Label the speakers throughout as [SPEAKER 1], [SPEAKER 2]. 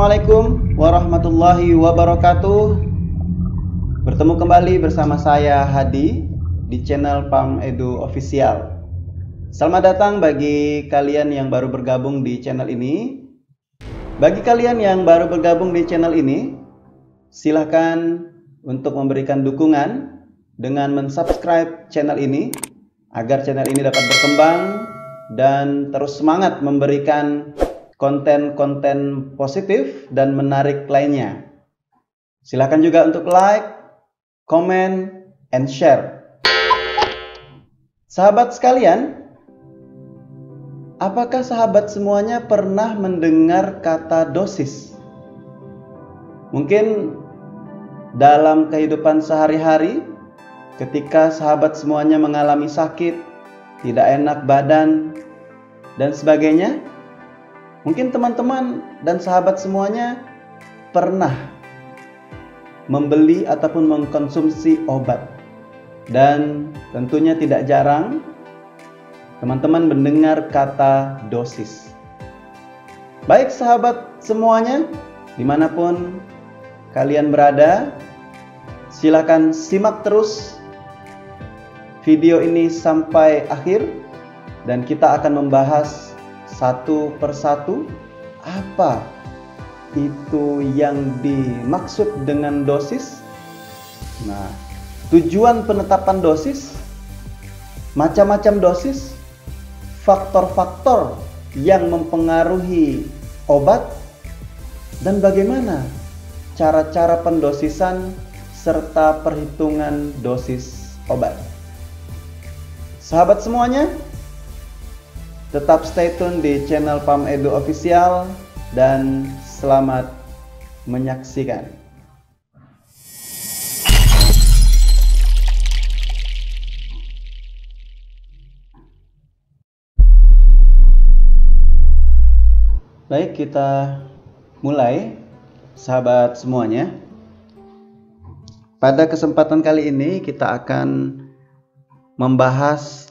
[SPEAKER 1] Assalamualaikum warahmatullahi wabarakatuh. Bertemu kembali bersama saya Hadi di channel Palm Edu Official. Selamat datang bagi kalian yang baru bergabung di channel ini. Bagi kalian yang baru bergabung di channel ini, silahkan untuk memberikan dukungan dengan mensubscribe channel ini agar channel ini dapat berkembang dan terus semangat memberikan konten-konten positif dan menarik lainnya. Silakan juga untuk like, comment, and share. Sahabat sekalian, apakah sahabat semuanya pernah mendengar kata dosis? Mungkin dalam kehidupan sehari-hari, ketika sahabat semuanya mengalami sakit, tidak enak badan, dan sebagainya, mungkin teman-teman dan sahabat semuanya pernah membeli ataupun mengkonsumsi obat. Dan tentunya tidak jarang teman-teman mendengar kata dosis. Baik sahabat semuanya, dimanapun kalian berada, silakan simak terus video ini sampai akhir dan kita akan membahas satu persatu apa itu yang dimaksud dengan dosis. Nah, tujuan penetapan dosis, macam-macam dosis, faktor-faktor yang mempengaruhi obat, dan bagaimana cara-cara pendosisan serta perhitungan dosis obat. Sahabat semuanya, tetap stay tune di channel Palm Edu Official dan selamat menyaksikan. Baik, kita mulai sahabat semuanya. Pada kesempatan kali ini kita akan membahas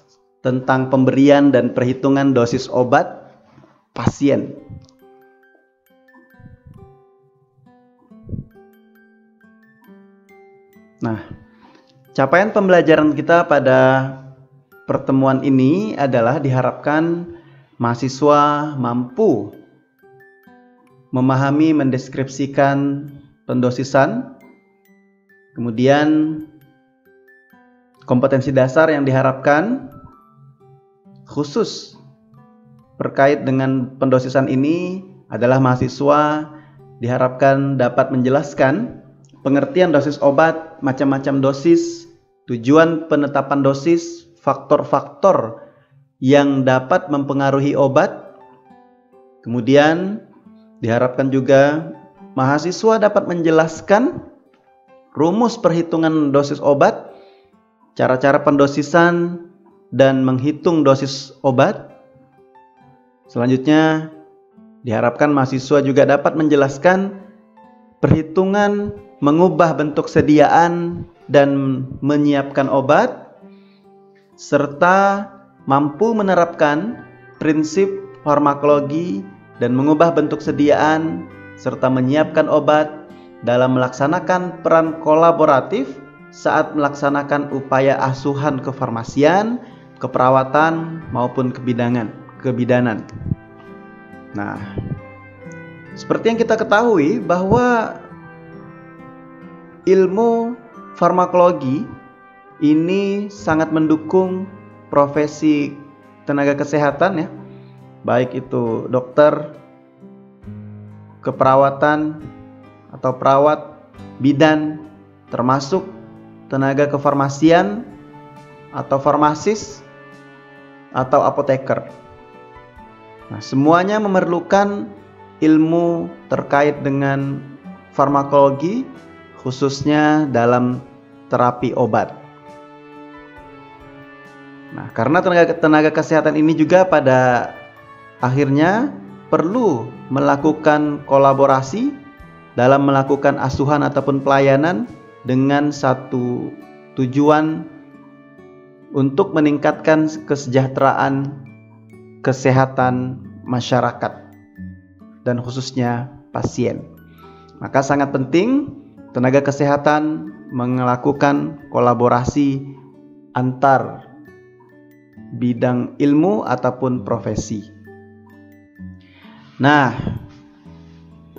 [SPEAKER 1] tentang pemberian dan perhitungan dosis obat pasien. Nah, capaian pembelajaran kita pada pertemuan ini adalah diharapkan mahasiswa mampu memahami, mendeskripsikan pendosisan, kemudian kompetensi dasar yang diharapkan khusus terkait dengan pendosisan ini adalah mahasiswa diharapkan dapat menjelaskan pengertian dosis obat, macam-macam dosis, tujuan penetapan dosis, faktor-faktor yang dapat mempengaruhi obat. Kemudian diharapkan juga mahasiswa dapat menjelaskan rumus perhitungan dosis obat, cara-cara pendosisan, dan menghitung dosis obat. Selanjutnya diharapkan mahasiswa juga dapat menjelaskan perhitungan mengubah bentuk sediaan dan menyiapkan obat, serta mampu menerapkan prinsip farmakologi dan mengubah bentuk sediaan serta menyiapkan obat dalam melaksanakan peran kolaboratif saat melaksanakan upaya asuhan kefarmasian, keperawatan maupun kebidanan. Nah, seperti yang kita ketahui bahwa ilmu farmakologi ini sangat mendukung profesi tenaga kesehatan ya, baik itu dokter, keperawatan atau perawat, bidan, termasuk tenaga kefarmasian atau farmasis atau apoteker. Nah, semuanya memerlukan ilmu terkait dengan farmakologi, khususnya dalam terapi obat. Nah, karena tenaga kesehatan ini juga pada akhirnya perlu melakukan kolaborasi dalam melakukan asuhan ataupun pelayanan dengan satu tujuan untuk meningkatkan kesejahteraan kesehatan masyarakat dan khususnya pasien. Maka sangat penting tenaga kesehatan melakukan kolaborasi antar bidang ilmu ataupun profesi. Nah,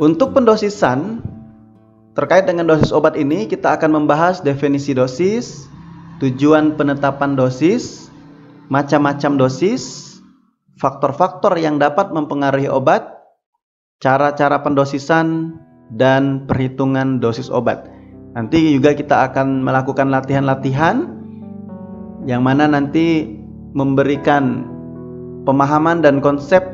[SPEAKER 1] untuk pendosisan terkait dengan dosis obat ini, kita akan membahas definisi dosis, tujuan penetapan dosis, macam-macam dosis, faktor-faktor yang dapat mempengaruhi obat, cara-cara pendosisan, dan perhitungan dosis obat. Nanti juga kita akan melakukan latihan-latihan yang mana nanti memberikan pemahaman dan konsep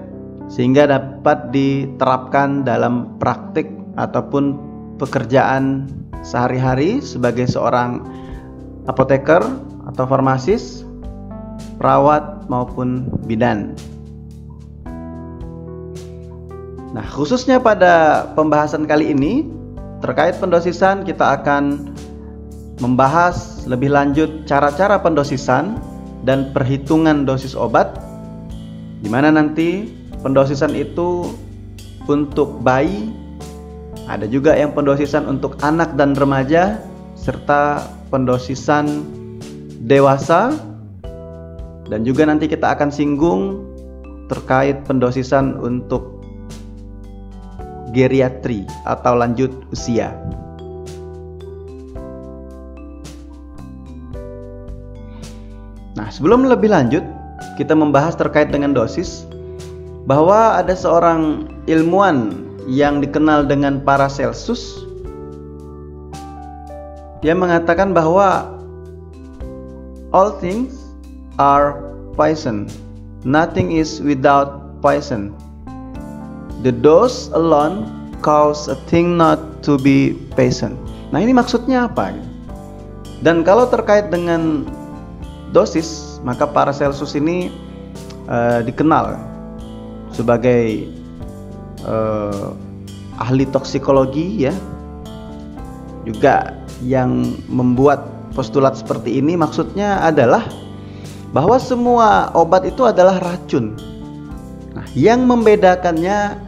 [SPEAKER 1] sehingga dapat diterapkan dalam praktik ataupun pekerjaan sehari-hari sebagai seorang apoteker atau farmasis, perawat maupun bidan. Nah, khususnya pada pembahasan kali ini terkait pendosisan, kita akan membahas lebih lanjut cara-cara pendosisan dan perhitungan dosis obat, di mana nanti pendosisan itu untuk bayi, ada juga yang pendosisan untuk anak dan remaja, serta pendosisan dewasa, dan juga nanti kita akan singgung terkait pendosisan untuk geriatri atau lanjut usia. Nah, sebelum lebih lanjut kita membahas terkait dengan dosis, bahwa ada seorang ilmuwan yang dikenal dengan Paracelsus. Dia mengatakan bahwa all things are poison, nothing is without poison. The dose alone cause a thing not to be poison. Nah, ini maksudnya apa? Dan kalau terkait dengan dosis, maka Paracelsus ini dikenal sebagai ahli toksikologi, ya, juga yang membuat postulat seperti ini. Maksudnya adalah bahwa semua obat itu adalah racun. Nah, yang membedakannya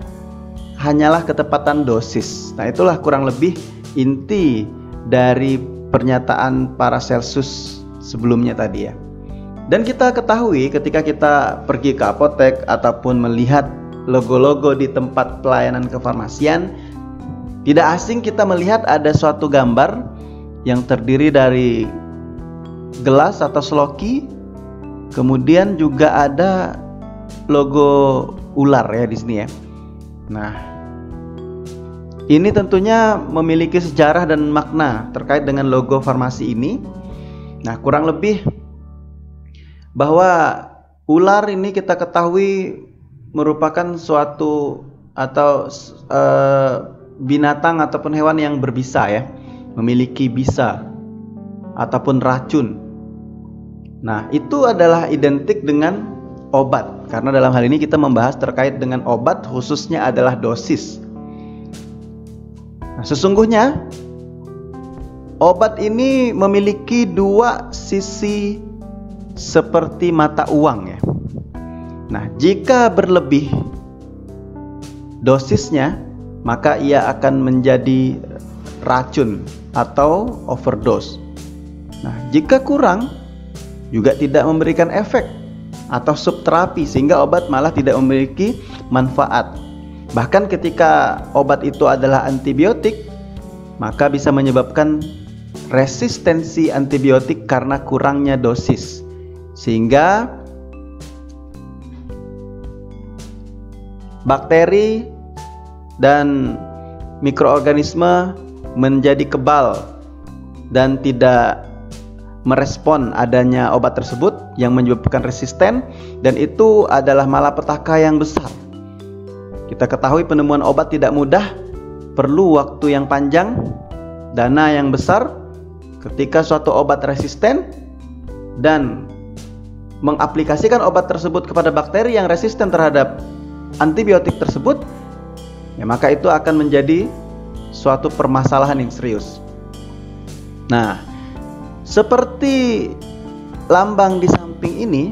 [SPEAKER 1] hanyalah ketepatan dosis. Nah, itulah kurang lebih inti dari pernyataan Paracelsus sebelumnya tadi, ya. Dan kita ketahui ketika kita pergi ke apotek ataupun melihat logo-logo di tempat pelayanan kefarmasian, tidak asing kita melihat ada suatu gambar yang terdiri dari gelas atau sloki, kemudian juga ada logo ular, ya, di sini, ya. Nah, ini tentunya memiliki sejarah dan makna terkait dengan logo farmasi ini. Nah, kurang lebih bahwa ular ini kita ketahui merupakan suatu atau binatang ataupun hewan yang berbisa, ya, memiliki bisa ataupun racun. Nah, itu adalah identik dengan obat, karena dalam hal ini kita membahas terkait dengan obat, khususnya adalah dosis. Nah, sesungguhnya obat ini memiliki dua sisi seperti mata uang, ya. Nah, jika berlebih dosisnya, maka ia akan menjadi racun atau overdose. Nah, jika kurang juga tidak memberikan efek atau subterapi, sehingga obat malah tidak memiliki manfaat. Bahkan ketika obat itu adalah antibiotik, maka bisa menyebabkan resistensi antibiotik karena kurangnya dosis, sehingga bakteri dan mikroorganisme menjadi kebal dan tidak merespon adanya obat tersebut yang menyebabkan resisten, dan itu adalah malapetaka yang besar. Kita ketahui penemuan obat tidak mudah, perlu waktu yang panjang, dana yang besar. Ketika suatu obat resisten dan mengaplikasikan obat tersebut kepada bakteri yang resisten terhadap antibiotik tersebut, ya, maka itu akan menjadi suatu permasalahan yang serius. Nah, seperti lambang di samping ini,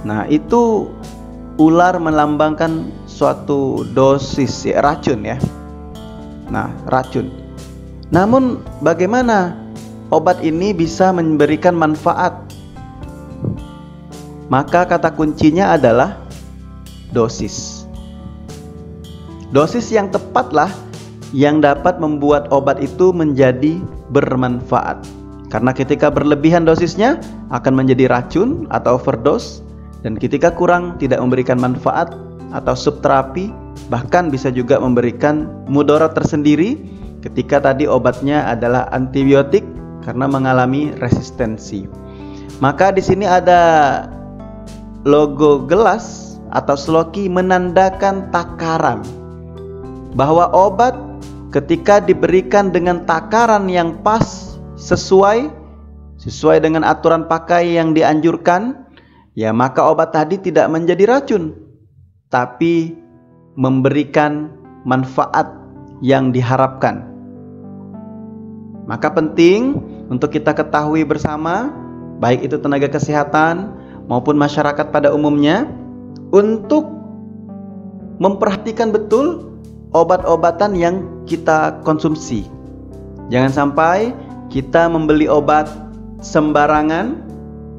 [SPEAKER 1] nah itu ular melambangkan suatu dosis, ya, racun, ya. Nah, racun. Namun bagaimana obat ini bisa memberikan manfaat? Maka kata kuncinya adalah dosis. Dosis yang tepatlah yang dapat membuat obat itu menjadi bermanfaat. Karena ketika berlebihan dosisnya akan menjadi racun atau overdose, dan ketika kurang tidak memberikan manfaat atau subterapi, bahkan bisa juga memberikan mudarat tersendiri ketika tadi obatnya adalah antibiotik karena mengalami resistensi. Maka di sini ada logo gelas atau sloki menandakan takaran bahwa obat ketika diberikan dengan takaran yang pas, sesuai dengan aturan pakai yang dianjurkan, ya maka obat tadi tidak menjadi racun, tapi memberikan manfaat yang diharapkan. Maka penting untuk kita ketahui bersama, baik itu tenaga kesehatan maupun masyarakat pada umumnya, untuk memperhatikan betul obat-obatan yang kita konsumsi. Jangan sampai kita membeli obat sembarangan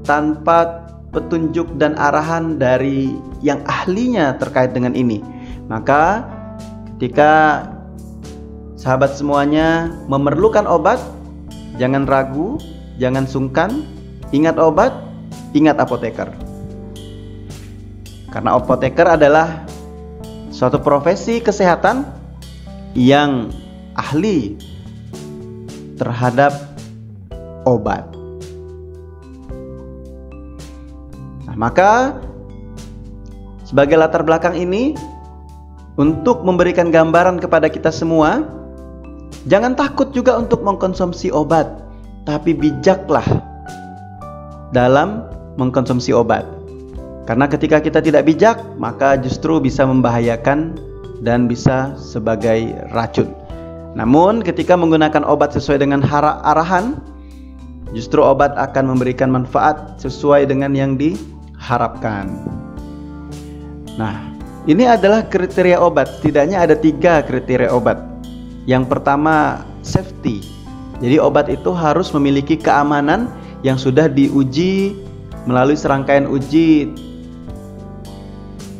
[SPEAKER 1] tanpa petunjuk dan arahan dari yang ahlinya terkait dengan ini. Maka ketika sahabat semuanya memerlukan obat, jangan ragu, jangan sungkan. Ingat obat, ingat apoteker. Karena apoteker adalah suatu profesi kesehatan yang ahli terhadap obat. Nah, maka sebagai latar belakang ini, untuk memberikan gambaran kepada kita semua, jangan takut juga untuk mengkonsumsi obat, tapi bijaklah dalam mengkonsumsi obat. Karena ketika kita tidak bijak, maka justru bisa membahayakan dan bisa sebagai racun. Namun ketika menggunakan obat sesuai dengan arahan, justru obat akan memberikan manfaat sesuai dengan yang diharapkan. Nah, ini adalah kriteria obat. Setidaknya ada 3 kriteria obat. Yang pertama, safety. Jadi obat itu harus memiliki keamanan yang sudah diuji melalui serangkaian uji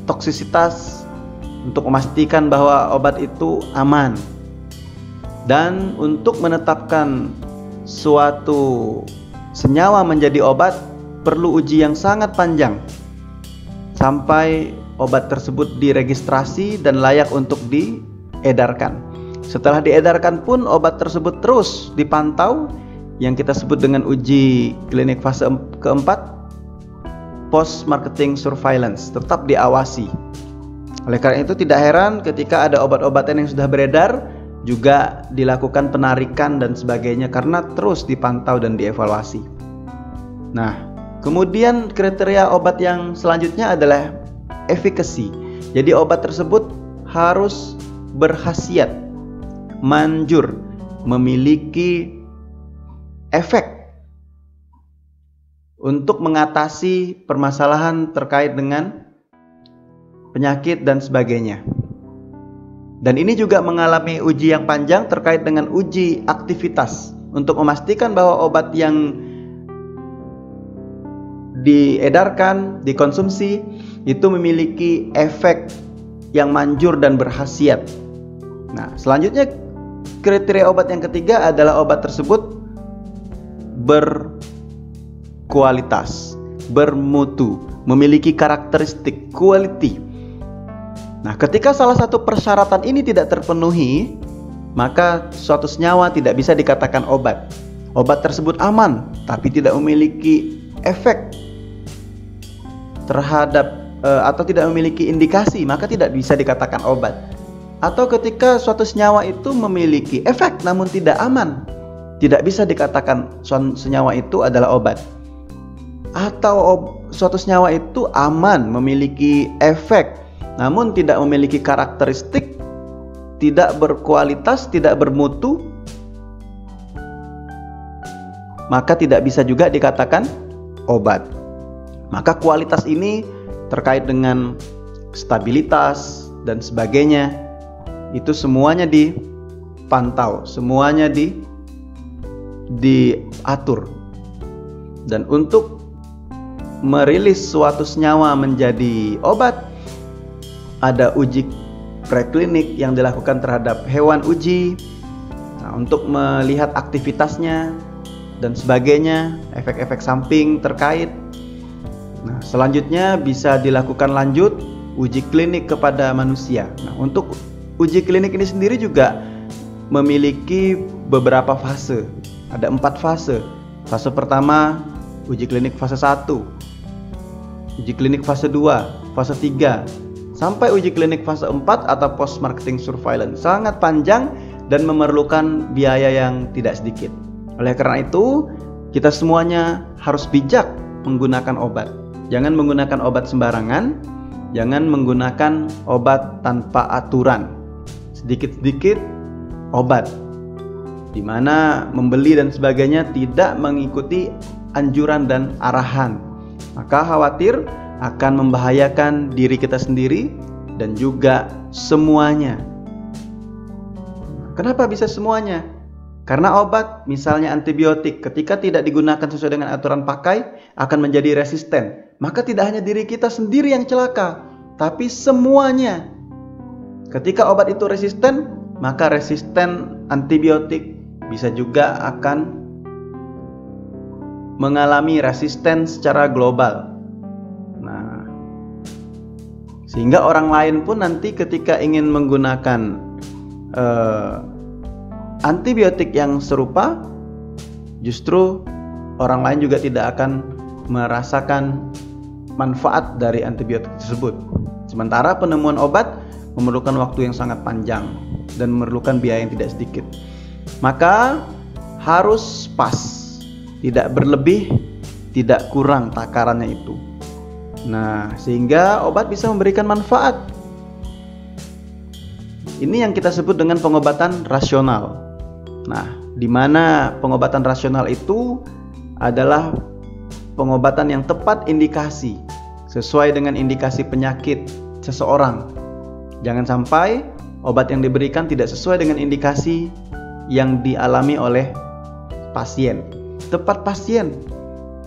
[SPEAKER 1] toksisitas untuk memastikan bahwa obat itu aman. Dan untuk menetapkan suatu senyawa menjadi obat perlu uji yang sangat panjang sampai obat tersebut diregistrasi dan layak untuk diedarkan. Setelah diedarkan pun obat tersebut terus dipantau, yang kita sebut dengan uji klinik fase keempat, post marketing surveillance, tetap diawasi. Oleh karena itu tidak heran ketika ada obat-obatan yang sudah beredar juga dilakukan penarikan dan sebagainya, karena terus dipantau dan dievaluasi. Nah, kemudian kriteria obat yang selanjutnya adalah efficacy. Jadi obat tersebut harus berkhasiat, manjur, memiliki efek untuk mengatasi permasalahan terkait dengan penyakit dan sebagainya. Dan ini juga mengalami uji yang panjang terkait dengan uji aktivitas untuk memastikan bahwa obat yang diedarkan, dikonsumsi itu memiliki efek yang manjur dan berkhasiat. Nah, selanjutnya kriteria obat yang ketiga adalah obat tersebut berkualitas, bermutu, memiliki karakteristik quality. Nah, ketika salah satu persyaratan ini tidak terpenuhi, maka suatu senyawa tidak bisa dikatakan obat. Obat tersebut aman, tapi tidak memiliki efek terhadap atau tidak memiliki indikasi, maka tidak bisa dikatakan obat. Atau ketika suatu senyawa itu memiliki efek namun tidak aman, tidak bisa dikatakan senyawa itu adalah obat. Atau suatu senyawa itu aman, memiliki efek namun tidak memiliki karakteristik, tidak berkualitas, tidak bermutu, maka tidak bisa juga dikatakan obat. Maka kualitas ini terkait dengan stabilitas dan sebagainya, itu semuanya dipantau, semuanya diatur. Dan untuk merilis suatu senyawa menjadi obat, ada uji preklinik yang dilakukan terhadap hewan uji, untuk melihat aktivitasnya dan sebagainya, efek-efek samping terkait. Nah, selanjutnya bisa dilakukan lanjut uji klinik kepada manusia. Nah, untuk uji klinik ini sendiri juga memiliki beberapa fase. Ada 4 fase. Fase pertama, uji klinik fase 1, uji klinik fase 2, fase 3, sampai uji klinik fase 4 atau post marketing surveillance. Sangat panjang dan memerlukan biaya yang tidak sedikit. Oleh karena itu, kita semuanya harus bijak menggunakan obat. Jangan menggunakan obat sembarangan, jangan menggunakan obat tanpa aturan. Sedikit-sedikit obat, di mana membeli dan sebagainya tidak mengikuti anjuran dan arahan, maka khawatir akan membahayakan diri kita sendiri dan juga semuanya. Kenapa bisa semuanya? Karena obat, misalnya antibiotik, ketika tidak digunakan sesuai dengan aturan pakai, akan menjadi resisten. Maka tidak hanya diri kita sendiri yang celaka, tapi semuanya. Ketika obat itu resisten, maka resisten antibiotik bisa juga akan mengalami resisten secara global. Nah, sehingga orang lain pun nanti ketika ingin menggunakan antibiotik yang serupa, justru orang lain juga tidak akan merasakan manfaat dari antibiotik tersebut. Sementara penemuan obat memerlukan waktu yang sangat panjang dan memerlukan biaya yang tidak sedikit. Maka harus pas, tidak berlebih, tidak kurang takarannya itu. Nah, sehingga obat bisa memberikan manfaat. Ini yang kita sebut dengan pengobatan rasional. Nah, di mana pengobatan rasional itu adalah pengobatan yang tepat indikasi, sesuai dengan indikasi penyakit seseorang. Jangan sampai obat yang diberikan tidak sesuai dengan indikasi yang dialami oleh pasien. Tepat pasien.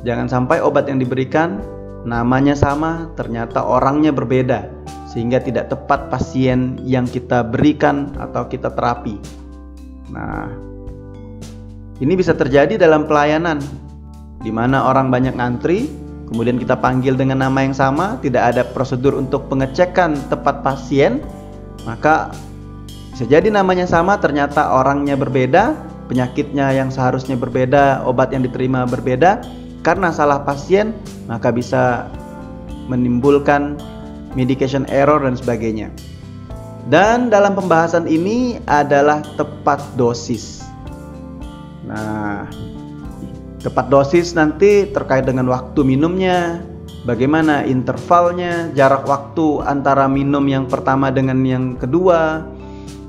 [SPEAKER 1] Jangan sampai obat yang diberikan namanya sama, ternyata orangnya berbeda, sehingga tidak tepat pasien yang kita berikan atau kita terapi. Nah, ini bisa terjadi dalam pelayanan, di mana orang banyak ngantri, kemudian kita panggil dengan nama yang sama, tidak ada prosedur untuk pengecekan tepat pasien, maka bisa jadi namanya sama, ternyata orangnya berbeda, penyakitnya yang seharusnya berbeda, obat yang diterima berbeda, karena salah pasien, maka bisa menimbulkan medication error dan sebagainya. Dan dalam pembahasan ini adalah tepat dosis. Nah, tepat dosis nanti terkait dengan waktu minumnya, bagaimana intervalnya, jarak waktu antara minum yang pertama dengan yang kedua,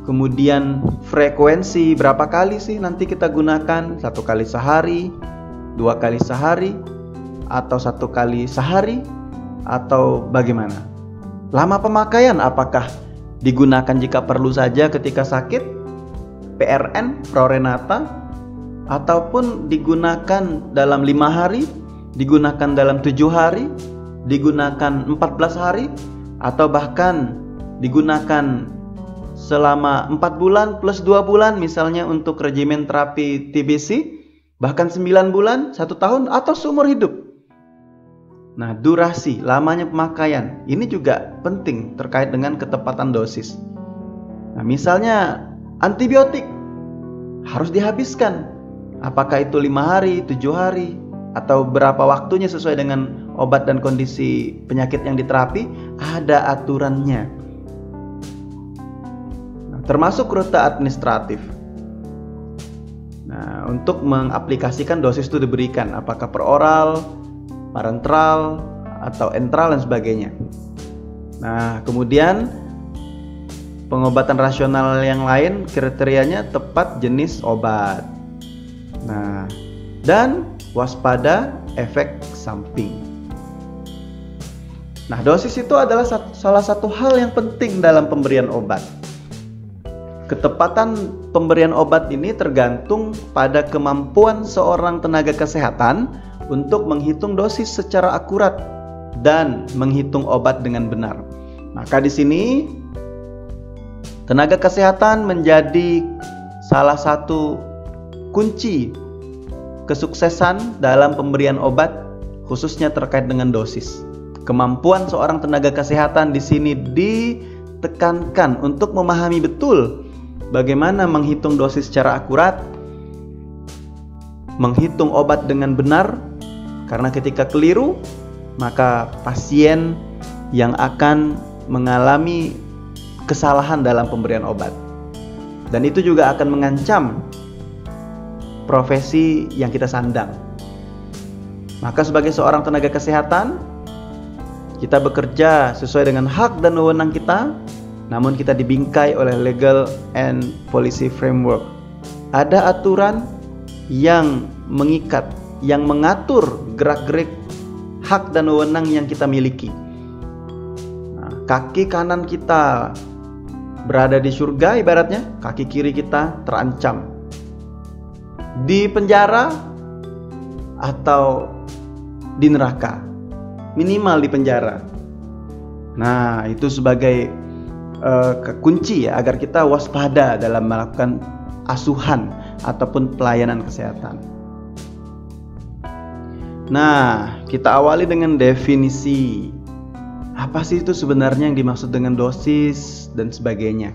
[SPEAKER 1] kemudian frekuensi berapa kali sih nanti kita gunakan, 1 kali sehari, 2 kali sehari, atau 1 kali sehari, atau bagaimana. Lama pemakaian, apakah digunakan jika perlu saja ketika sakit, PRN, Prorenata, ataupun digunakan dalam 5 hari, digunakan dalam 7 hari, digunakan 14 hari, atau bahkan digunakan selama 4 bulan plus 2 bulan, misalnya untuk regimen terapi TBC, bahkan 9 bulan, 1 tahun, atau seumur hidup. Nah, durasi, lamanya pemakaian, ini juga penting terkait dengan ketepatan dosis. Nah, misalnya antibiotik harus dihabiskan. Apakah itu 5 hari, 7 hari, atau berapa waktunya sesuai dengan obat dan kondisi penyakit yang diterapi, ada aturannya. Nah, termasuk rute administratif. Nah, untuk mengaplikasikan dosis itu diberikan, apakah per oral, parenteral, atau enteral dan sebagainya. Nah, kemudian pengobatan rasional yang lain kriterianya tepat jenis obat. Nah, dan waspada efek samping. Nah, dosis itu adalah salah satu hal yang penting dalam pemberian obat. ketepatan pemberian obat ini tergantung pada kemampuan seorang tenaga kesehatan untuk menghitung dosis secara akurat dan menghitung obat dengan benar. Maka di sini tenaga kesehatan menjadi salah satu kunci kesuksesan dalam pemberian obat, khususnya terkait dengan dosis. Kemampuan seorang tenaga kesehatan di sini ditekankan untuk memahami betul bagaimana menghitung dosis secara akurat, menghitung obat dengan benar, karena ketika keliru, maka pasien yang akan mengalami kesalahan dalam pemberian obat. Dan itu juga akan mengancam profesi yang kita sandang. Maka sebagai seorang tenaga kesehatan, kita bekerja sesuai dengan hak dan wewenang kita, namun kita dibingkai oleh legal and policy framework. Ada aturan yang mengikat, yang mengatur gerak-gerik hak dan wewenang yang kita miliki. Nah, kaki kanan kita berada di surga ibaratnya, kaki kiri kita terancam di penjara atau di neraka, minimal di penjara. Nah, itu sebagai kunci ya, agar kita waspada dalam melakukan asuhan ataupun pelayanan kesehatan. Nah, kita awali dengan definisi. Apa sih itu sebenarnya yang dimaksud dengan dosis dan sebagainya.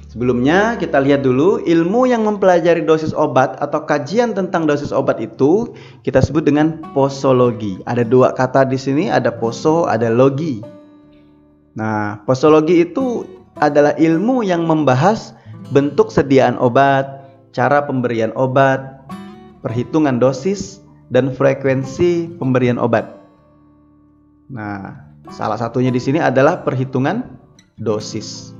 [SPEAKER 1] Sebelumnya kita lihat dulu ilmu yang mempelajari dosis obat atau kajian tentang dosis obat itu kita sebut dengan posologi. Ada dua kata di sini, ada poso, ada logi. Nah, posologi itu adalah ilmu yang membahas bentuk sediaan obat, cara pemberian obat, perhitungan dosis, dan frekuensi pemberian obat. Nah, salah satunya di sini adalah perhitungan dosis.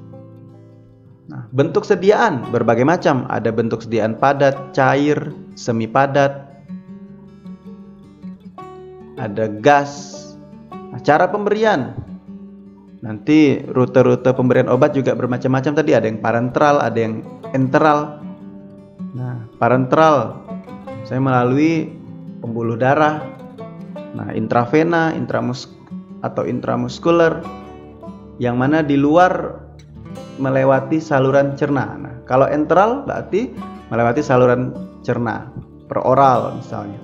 [SPEAKER 1] Nah, bentuk sediaan berbagai macam. Ada bentuk sediaan padat, cair, semi padat, ada gas. Nah, cara pemberian. Nanti rute-rute pemberian obat juga bermacam-macam tadi. Ada yang parenteral, ada yang enteral. Nah, parenteral saya melalui pembuluh darah. Nah, intravena, intramuskuler, yang mana di luar melewati saluran cerna. Nah, kalau enteral berarti melewati saluran cerna, per oral misalnya.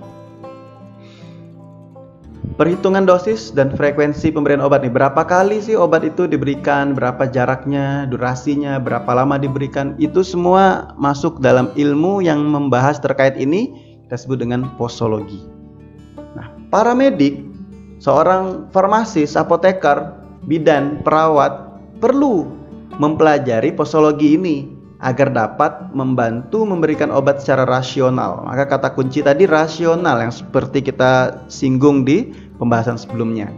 [SPEAKER 1] Perhitungan dosis dan frekuensi pemberian obat nih. Berapa kali sih obat itu diberikan, berapa jaraknya, durasinya, berapa lama diberikan. Itu semua masuk dalam ilmu yang membahas terkait ini, kita sebut dengan posologi. Nah, para medik, seorang farmasis, apoteker, bidan, perawat perlu mempelajari posologi ini agar dapat membantu memberikan obat secara rasional. Maka kata kunci tadi rasional yang seperti kita singgung di pembahasan sebelumnya.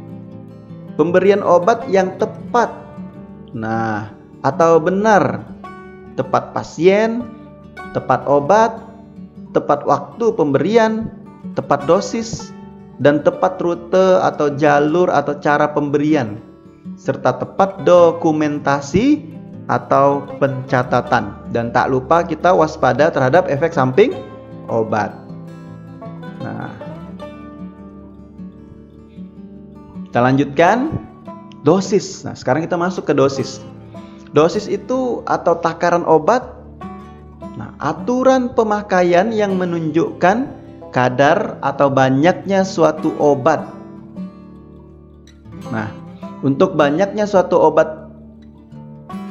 [SPEAKER 1] Pemberian obat yang tepat. Nah, atau benar. Tepat pasien, tepat obat, tepat waktu pemberian, tepat dosis, dan tepat rute atau jalur atau cara pemberian, serta tepat dokumentasi atau pencatatan. Dan tak lupa kita waspada terhadap efek samping obat. Nah, kita lanjutkan dosis. Nah, sekarang kita masuk ke dosis. Dosis itu atau takaran obat. Nah, aturan pemakaian yang menunjukkan kadar atau banyaknya suatu obat. Nah, untuk banyaknya suatu obat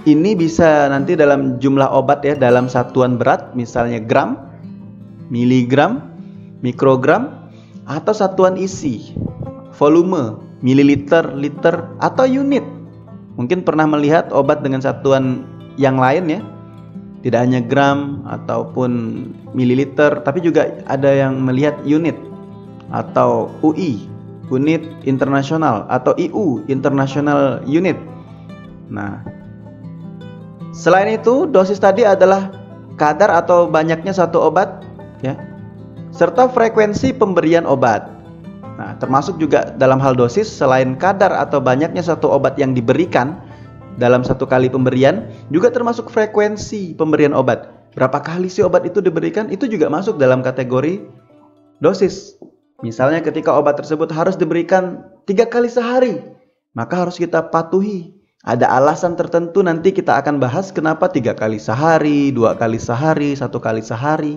[SPEAKER 1] ini bisa nanti dalam jumlah obat ya, dalam satuan berat, misalnya gram, miligram, mikrogram, atau satuan isi, volume, mililiter, liter, atau unit. Mungkin pernah melihat obat dengan satuan yang lain ya, tidak hanya gram ataupun mililiter, tapi juga ada yang melihat unit atau UI, unit internasional, atau IU, international unit. Nah, selain itu, dosis tadi adalah kadar atau banyaknya satu obat ya, serta frekuensi pemberian obat. Nah, termasuk juga dalam hal dosis, selain kadar atau banyaknya satu obat yang diberikan, dalam satu kali pemberian, juga termasuk frekuensi pemberian obat. Berapa kali sih obat itu diberikan, itu juga masuk dalam kategori dosis. Misalnya ketika obat tersebut harus diberikan 3 kali sehari, maka harus kita patuhi. Ada alasan tertentu, nanti kita akan bahas kenapa 3 kali sehari, 2 kali sehari, 1 kali sehari.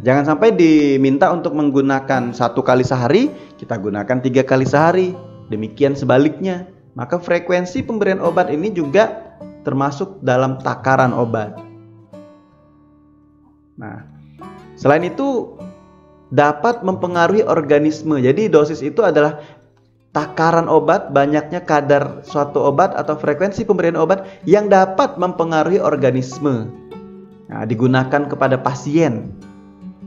[SPEAKER 1] Jangan sampai diminta untuk menggunakan 1 kali sehari, kita gunakan 3 kali sehari. Demikian sebaliknya. Maka frekuensi pemberian obat ini juga termasuk dalam takaran obat. Nah, selain itu dapat mempengaruhi organisme. Jadi dosis itu adalah takaran obat, banyaknya kadar suatu obat atau frekuensi pemberian obat yang dapat mempengaruhi organisme. Nah, digunakan kepada pasien.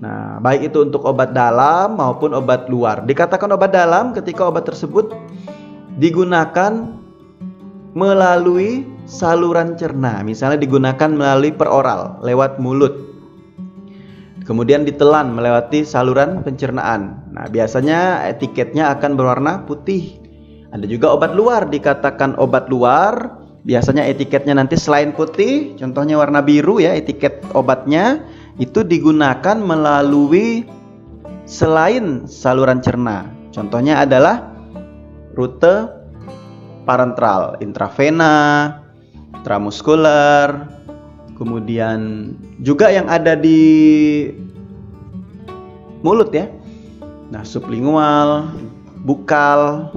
[SPEAKER 1] Nah, baik itu untuk obat dalam maupun obat luar. Dikatakan obat dalam ketika obat tersebut digunakan melalui saluran cerna. Misalnya digunakan melalui peroral, lewat mulut. Kemudian ditelan melewati saluran pencernaan. Nah, biasanya etiketnya akan berwarna putih. Ada juga obat luar, dikatakan obat luar. Biasanya etiketnya nanti selain putih, contohnya warna biru ya, etiket obatnya itu digunakan melalui selain saluran cerna. Contohnya adalah rute parenteral, intravena, intramuskuler, kemudian juga yang ada di mulut ya. Nah, sublingual, bukal.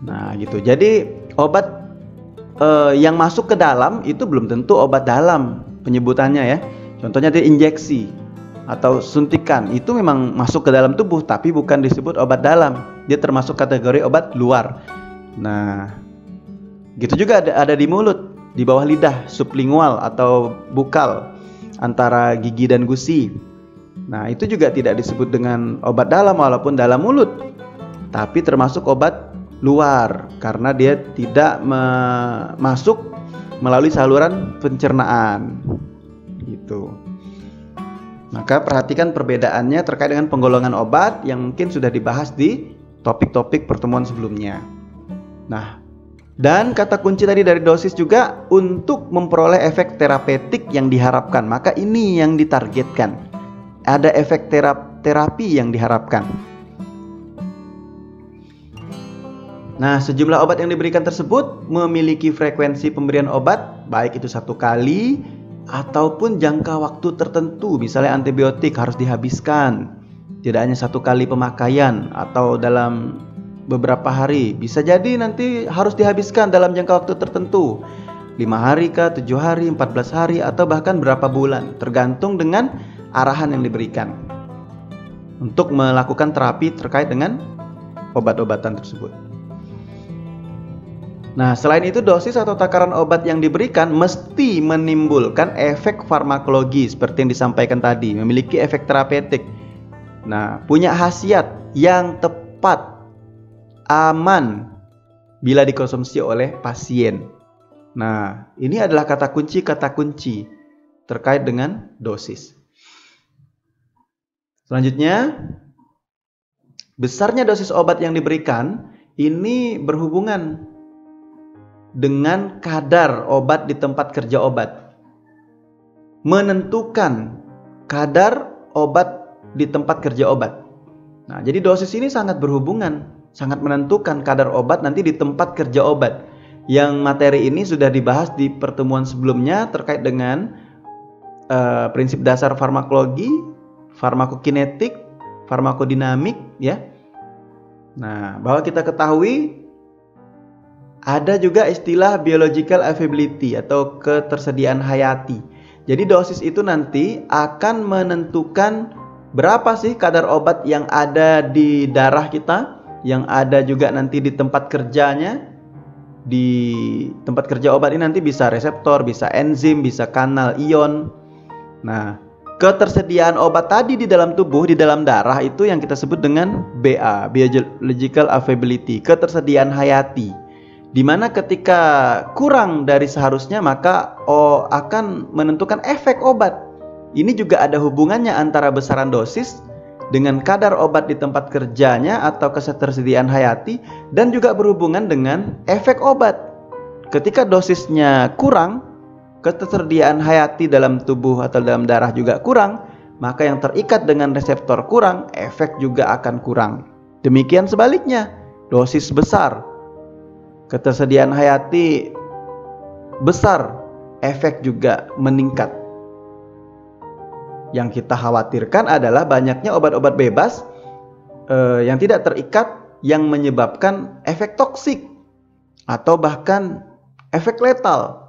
[SPEAKER 1] Nah, gitu. Jadi obat yang masuk ke dalam itu belum tentu obat dalam penyebutannya ya. Contohnya dia injeksi atau suntikan, itu memang masuk ke dalam tubuh tapi bukan disebut obat dalam. Dia termasuk kategori obat luar. Nah, gitu juga ada di mulut, di bawah lidah, sublingual atau bukal antara gigi dan gusi. Nah, itu juga tidak disebut dengan obat dalam walaupun dalam mulut, tapi termasuk obat luar karena dia tidak masuk melalui saluran pencernaan. Gitu. Maka perhatikan perbedaannya terkait dengan penggolongan obat yang mungkin sudah dibahas di topik-topik pertemuan sebelumnya. Nah, dan kata kunci tadi dari dosis juga untuk memperoleh efek terapeutik yang diharapkan. Maka ini yang ditargetkan. Ada efek terapi yang diharapkan. Nah, sejumlah obat yang diberikan tersebut memiliki frekuensi pemberian obat, baik itu 1 kali ataupun jangka waktu tertentu. Misalnya antibiotik harus dihabiskan, tidak hanya 1 kali pemakaian atau dalam beberapa hari. Bisa jadi nanti harus dihabiskan dalam jangka waktu tertentu, 5 hari kah, 7 hari, 14 hari, atau bahkan berapa bulan, tergantung dengan arahan yang diberikan untuk melakukan terapi terkait dengan obat-obatan tersebut. Nah, selain itu dosis atau takaran obat yang diberikan mesti menimbulkan efek farmakologi seperti yang disampaikan tadi, memiliki efek terapeutik. Nah, punya khasiat yang tepat, aman bila dikonsumsi oleh pasien. Nah, ini adalah kata kunci terkait dengan dosis. Selanjutnya, besarnya dosis obat yang diberikan ini berhubungan dengan kadar obat di tempat kerja obat. Menentukan kadar obat di tempat kerja obat. Nah, jadi dosis ini sangat berhubungan, sangat menentukan kadar obat nanti di tempat kerja obat. Yang materi ini sudah dibahas di pertemuan sebelumnya terkait dengan prinsip dasar farmakologi, farmakokinetik, farmakodinamik ya. Nah, bahwa kita ketahui ada juga istilah biological availability atau ketersediaan hayati. Jadi dosis itu nanti akan menentukan berapa sih kadar obat yang ada di darah kita, yang ada juga nanti di tempat kerjanya. Di tempat kerja obat ini nanti bisa reseptor, bisa enzim, bisa kanal ion. Nah, ketersediaan obat tadi di dalam tubuh, di dalam darah itu yang kita sebut dengan BA, biological availability, ketersediaan hayati. Dimana ketika kurang dari seharusnya maka akan menentukan efek obat. Ini juga ada hubungannya antara besaran dosis dengan kadar obat di tempat kerjanya atau ketersediaan hayati, dan juga berhubungan dengan efek obat. ketika dosisnya kurang, ketersediaan hayati dalam tubuh atau dalam darah juga kurang, maka yang terikat dengan reseptor kurang, efek juga akan kurang. Demikian sebaliknya, dosis besar, ketersediaan hayati besar, efek juga meningkat. Yang kita khawatirkan adalah banyaknya obat-obat bebas yang tidak terikat yang menyebabkan efek toksik atau bahkan efek letal.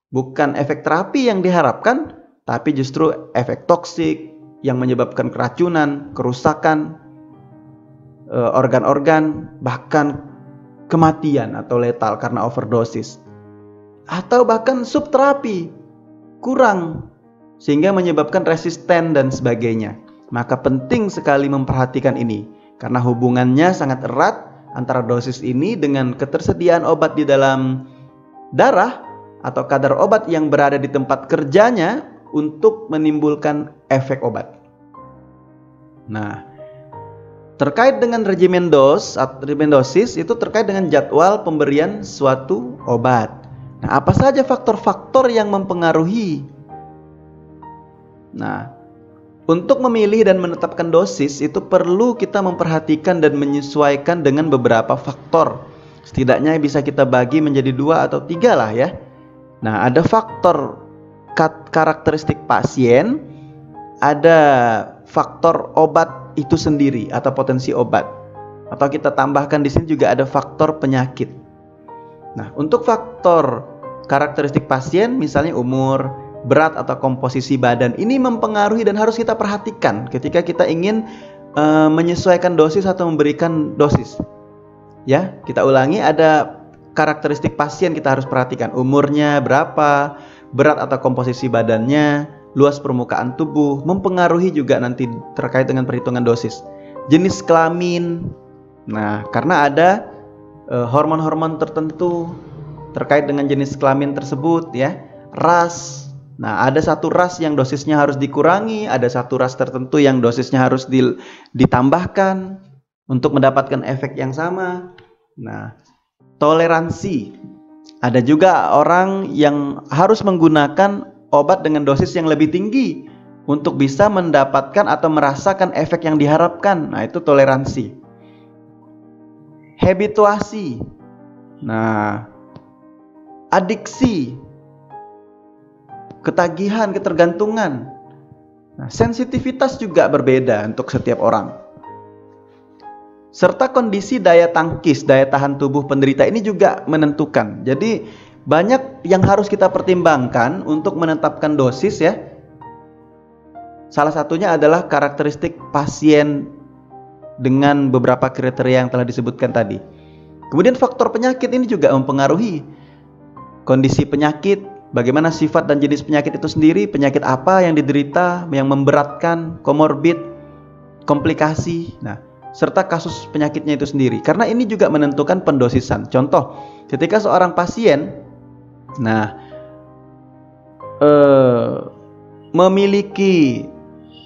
[SPEAKER 1] Bukan efek terapi yang diharapkan, tapi justru efek toksik yang menyebabkan keracunan, kerusakan organ-organ, bahkan kematian atau letal karena overdosis. Atau bahkan subterapi kurang sehingga menyebabkan resisten dan sebagainya. Maka penting sekali memperhatikan ini karena hubungannya sangat erat antara dosis ini dengan ketersediaan obat di dalam darah atau kadar obat yang berada di tempat kerjanya untuk menimbulkan efek obat. Nah, terkait dengan regimen dosis itu terkait dengan jadwal pemberian suatu obat. Nah, apa saja faktor-faktor yang mempengaruhi? Nah, untuk memilih dan menetapkan dosis itu perlu kita memperhatikan dan menyesuaikan dengan beberapa faktor. Setidaknya bisa kita bagi menjadi 2 atau 3 lah ya. Nah, ada faktor karakteristik pasien, ada faktor obat itu sendiri atau potensi obat. Atau kita tambahkan di sini juga ada faktor penyakit. Nah, untuk faktor karakteristik pasien misalnya umur, berat atau komposisi badan, ini mempengaruhi dan harus kita perhatikan ketika kita ingin menyesuaikan dosis atau memberikan dosis. Ya, kita ulangi, ada karakteristik pasien kita harus perhatikan, umurnya berapa, berat atau komposisi badannya, luas permukaan tubuh, mempengaruhi juga nanti terkait dengan perhitungan dosis. Jenis kelamin, nah karena ada hormon-hormon tertentu terkait dengan jenis kelamin tersebut ya. Ras, nah ada satu ras yang dosisnya harus dikurangi, ada satu ras tertentu yang dosisnya harus ditambahkan untuk mendapatkan efek yang sama. Nah, toleransi, ada juga orang yang harus menggunakan obat dengan dosis yang lebih tinggi untuk bisa mendapatkan atau merasakan efek yang diharapkan. Nah, itu toleransi. Habituasi, nah adiksi, ketagihan, ketergantungan. Nah, sensitivitas juga berbeda untuk setiap orang. Serta kondisi daya tangkis, daya tahan tubuh penderita ini juga menentukan. Jadi banyak yang harus kita pertimbangkan untuk menetapkan dosis ya. Salah satunya adalah karakteristik pasien dengan beberapa kriteria yang telah disebutkan tadi. Kemudian faktor penyakit ini juga mempengaruhi kondisi penyakit, bagaimana sifat dan jenis penyakit itu sendiri, penyakit apa yang diderita, yang memberatkan, komorbid, komplikasi. Nah, serta kasus penyakitnya itu sendiri. Karena ini juga menentukan pendosisan. Contoh, ketika seorang pasien memiliki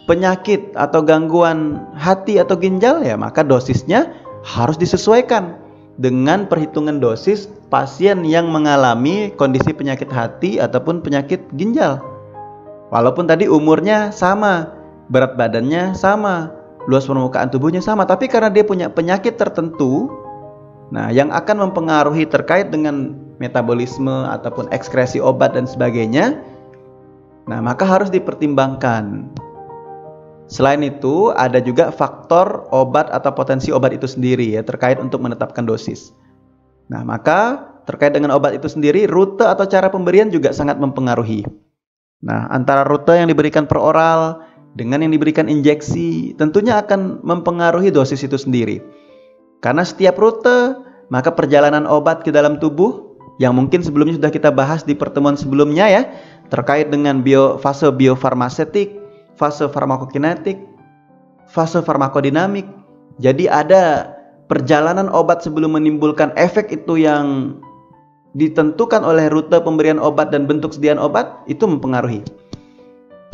[SPEAKER 1] penyakit atau gangguan hati atau ginjal ya, maka dosisnya harus disesuaikan dengan perhitungan dosis pasien yang mengalami kondisi penyakit hati ataupun penyakit ginjal. Walaupun tadi umurnya sama, berat badannya sama, luas permukaan tubuhnya sama, tapi karena dia punya penyakit tertentu, nah yang akan mempengaruhi terkait dengan metabolisme ataupun ekskresi obat dan sebagainya, nah maka harus dipertimbangkan. Selain itu ada juga faktor obat atau potensi obat itu sendiri ya, terkait untuk menetapkan dosis. Nah maka terkait dengan obat itu sendiri, rute atau cara pemberian juga sangat mempengaruhi. Nah antara rute yang diberikan per oral dengan yang diberikan injeksi tentunya akan mempengaruhi dosis itu sendiri. Karena setiap rute, maka perjalanan obat ke dalam tubuh yang mungkin sebelumnya sudah kita bahas di pertemuan sebelumnya ya, terkait dengan fase biofarmasetik, fase farmakokinetik, fase farmakodinamik. Jadi ada perjalanan obat sebelum menimbulkan efek itu yang ditentukan oleh rute pemberian obat dan bentuk sediaan obat, itu mempengaruhi.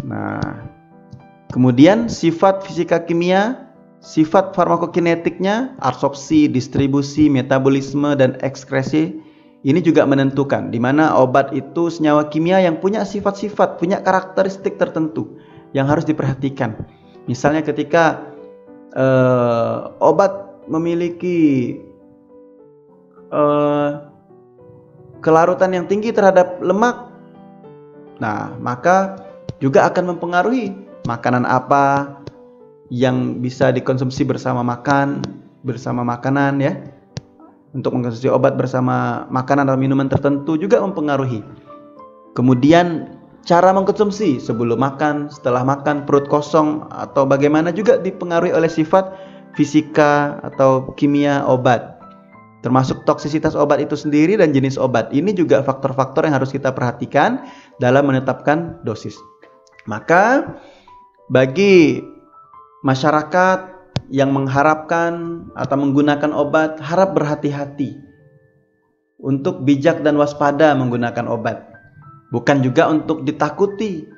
[SPEAKER 1] Nah, kemudian sifat fisika kimia, sifat farmakokinetiknya, absorpsi, distribusi, metabolisme, dan ekskresi Ini juga menentukan di mana obat itu senyawa kimia yang punya sifat-sifat, punya karakteristik tertentu yang harus diperhatikan. Misalnya ketika obat memiliki kelarutan yang tinggi terhadap lemak, nah maka juga akan mempengaruhi makanan apa yang bisa dikonsumsi bersama makanan ya. Untuk mengkonsumsi obat bersama makanan atau minuman tertentu juga mempengaruhi. Kemudian cara mengkonsumsi sebelum makan, setelah makan, perut kosong atau bagaimana juga dipengaruhi oleh sifat fisika atau kimia obat. Termasuk toksisitas obat itu sendiri dan jenis obat. Ini juga faktor-faktor yang harus kita perhatikan dalam menetapkan dosis. Maka bagi masyarakat yang mengharapkan atau menggunakan obat, harap berhati-hati untuk bijak dan waspada menggunakan obat. Bukan juga untuk ditakuti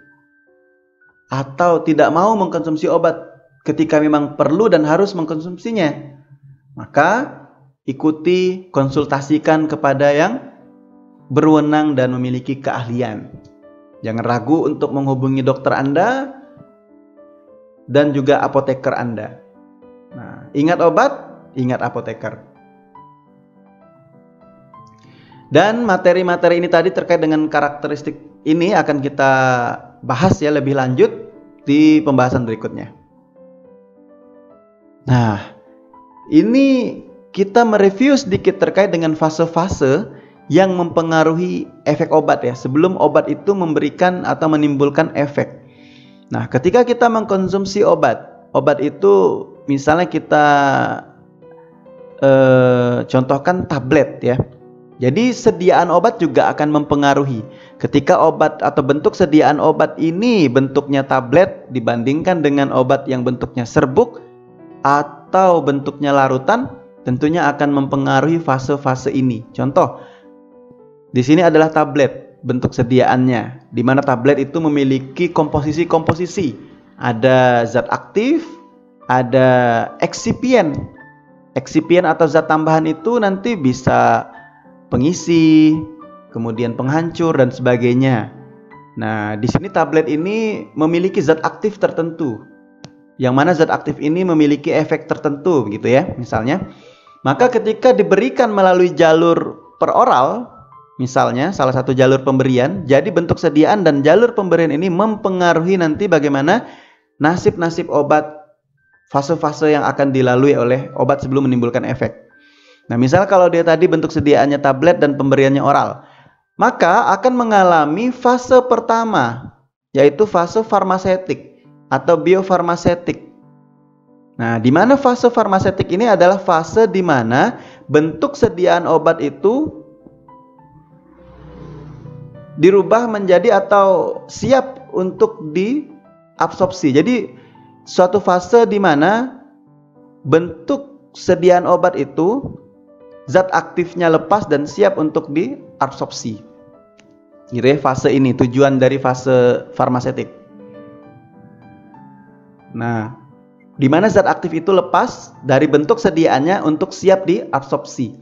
[SPEAKER 1] atau tidak mau mengkonsumsi obat ketika memang perlu dan harus mengkonsumsinya. Maka ikuti, konsultasikan kepada yang berwenang dan memiliki keahlian. Jangan ragu untuk menghubungi dokter Anda dan juga apoteker Anda. Nah, ingat obat, ingat apoteker. Dan materi-materi ini tadi terkait dengan karakteristik ini akan kita bahas ya lebih lanjut di pembahasan berikutnya. Nah, ini kita mereview sedikit terkait dengan fase-fase yang mempengaruhi efek obat ya, sebelum obat itu memberikan atau menimbulkan efek. Nah, ketika kita mengkonsumsi obat itu misalnya kita contohkan tablet ya. Jadi sediaan obat juga akan mempengaruhi. Ketika obat atau bentuk sediaan obat ini bentuknya tablet dibandingkan dengan obat yang bentuknya serbuk atau bentuknya larutan, tentunya akan mempengaruhi fase-fase ini. Contoh, di sini adalah tablet bentuk sediaannya, di mana tablet itu memiliki komposisi-komposisi. Ada zat aktif, ada eksipien. Eksipien atau zat tambahan itu nanti bisa pengisi, kemudian penghancur dan sebagainya. Nah, di sini tablet ini memiliki zat aktif tertentu. Yang mana zat aktif ini memiliki efek tertentu gitu ya, misalnya. Maka ketika diberikan melalui jalur peroral, misalnya salah satu jalur pemberian, jadi bentuk sediaan dan jalur pemberian ini mempengaruhi nanti bagaimana nasib-nasib obat, fase-fase yang akan dilalui oleh obat sebelum menimbulkan efek. Nah, misal kalau dia tadi bentuk sediaannya tablet dan pemberiannya oral, maka akan mengalami fase pertama, yaitu fase farmasetik atau biofarmasetik. Nah, di mana fase farmasetik ini adalah fase di mana bentuk sediaan obat itu dirubah menjadi atau siap untuk diabsorpsi. Jadi suatu fase di mana bentuk sediaan obat itu zat aktifnya lepas dan siap untuk diabsorpsi. Gitu ya, fase ini tujuan dari fase farmasetik. Nah, di mana zat aktif itu lepas dari bentuk sediaannya untuk siap diabsorpsi.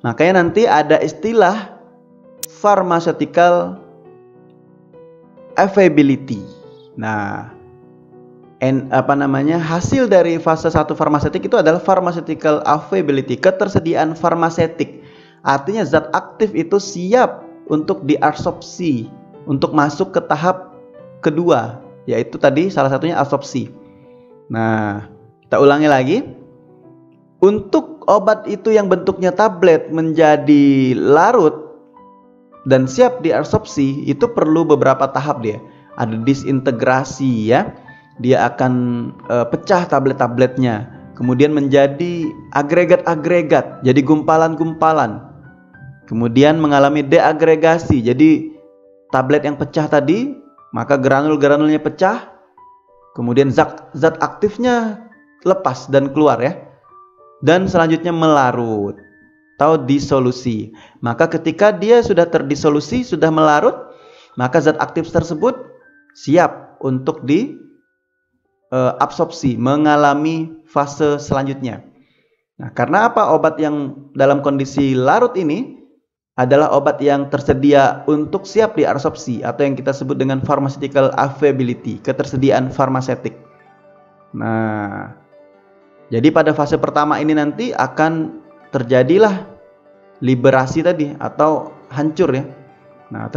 [SPEAKER 1] Makanya nanti ada istilah pharmaceutical availability. Nah, hasil dari fase 1 farmasetik itu adalah pharmaceutical availability, ketersediaan farmasetik. Artinya zat aktif itu siap untuk diabsorpsi, untuk masuk ke tahap kedua, yaitu tadi salah satunya absorpsi. Nah, kita ulangi lagi. Untuk obat itu yang bentuknya tablet menjadi larut dan siap diabsorpsi, itu perlu beberapa tahap dia. Ada disintegrasi ya. Dia akan pecah tablet-tabletnya, kemudian menjadi agregat-agregat, jadi gumpalan-gumpalan. Kemudian mengalami deagregasi, jadi tablet yang pecah tadi, maka granul-granulnya pecah, kemudian zat aktifnya lepas dan keluar ya. Dan selanjutnya melarut atau disolusi. Maka ketika dia sudah terdisolusi, sudah melarut, maka zat aktif tersebut siap untuk absorpsi, mengalami fase selanjutnya. Nah, karena apa obat yang dalam kondisi larut ini adalah obat yang tersedia untuk siap diabsorpsi atau yang kita sebut dengan pharmaceutical availability, ketersediaan farmasetik. Nah, jadi pada fase pertama ini nanti akan terjadilah liberasi tadi atau hancur ya. Nah,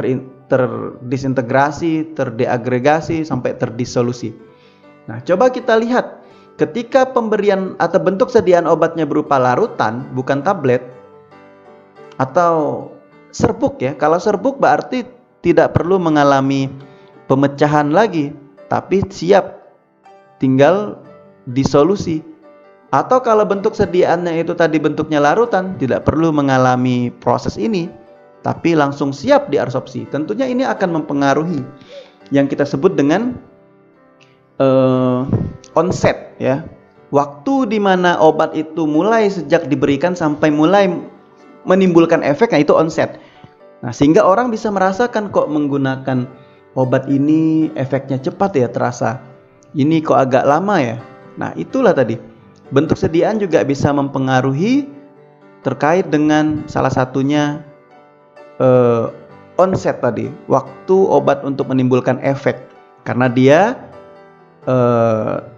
[SPEAKER 1] terdisintegrasi, terdeagregasi sampai terdisolusi. Nah, coba kita lihat ketika pemberian atau bentuk sediaan obatnya berupa larutan, bukan tablet atau serbuk ya. Kalau serbuk berarti tidak perlu mengalami pemecahan lagi, tapi siap tinggal disolusi. Atau kalau bentuk sediaannya itu tadi bentuknya larutan, tidak perlu mengalami proses ini, tapi langsung siap diabsorpsi. Tentunya ini akan mempengaruhi yang kita sebut dengan onset ya. Waktu di mana obat itu mulai sejak diberikan sampai mulai menimbulkan efek, nah itu onset. Nah, sehingga orang bisa merasakan kok menggunakan obat ini efeknya cepat ya terasa. Ini kok agak lama ya. Nah, itulah tadi. Bentuk sediaan juga bisa mempengaruhi terkait dengan salah satunya onset tadi, waktu obat untuk menimbulkan efek. Karena dia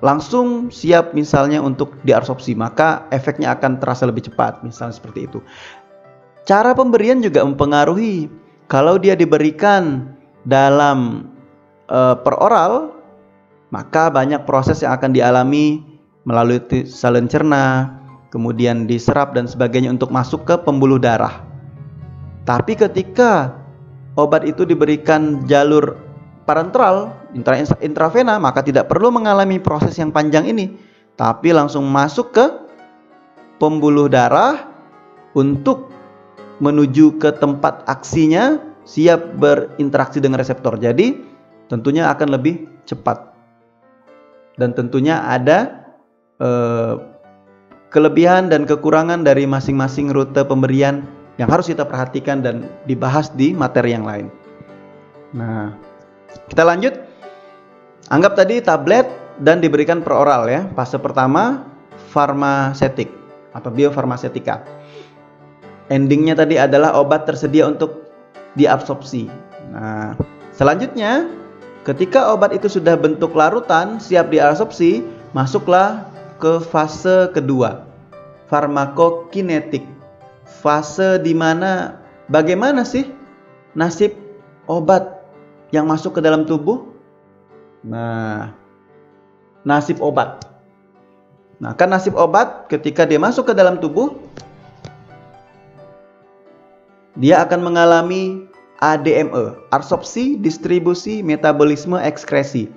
[SPEAKER 1] langsung siap misalnya untuk diabsorpsi, maka efeknya akan terasa lebih cepat, misalnya seperti itu. Cara pemberian juga mempengaruhi. Kalau dia diberikan dalam peroral, maka banyak proses yang akan dialami melalui saluran cerna, kemudian diserap dan sebagainya untuk masuk ke pembuluh darah. Tapi ketika obat itu diberikan jalur parenteral, intravena, maka tidak perlu mengalami proses yang panjang ini, tapi langsung masuk ke pembuluh darah untuk menuju ke tempat aksinya, siap berinteraksi dengan reseptor. Jadi tentunya akan lebih cepat. Dan tentunya ada kelebihan dan kekurangan dari masing-masing rute pemberian yang harus kita perhatikan dan dibahas di materi yang lain. Nah, kita lanjut. Anggap tadi tablet dan diberikan per oral ya. Fase pertama farmasetik atau biofarmasetika. Endingnya tadi adalah obat tersedia untuk diabsorpsi. Nah, selanjutnya ketika obat itu sudah bentuk larutan, siap diabsorpsi, masuklah ke fase kedua, farmakokinetik. Fase di mana bagaimana sih nasib obat yang masuk ke dalam tubuh? Nah, nasib obat. Nah, kan nasib obat ketika dia masuk ke dalam tubuh, dia akan mengalami ADME, absorpsi, distribusi, metabolisme, ekskresi.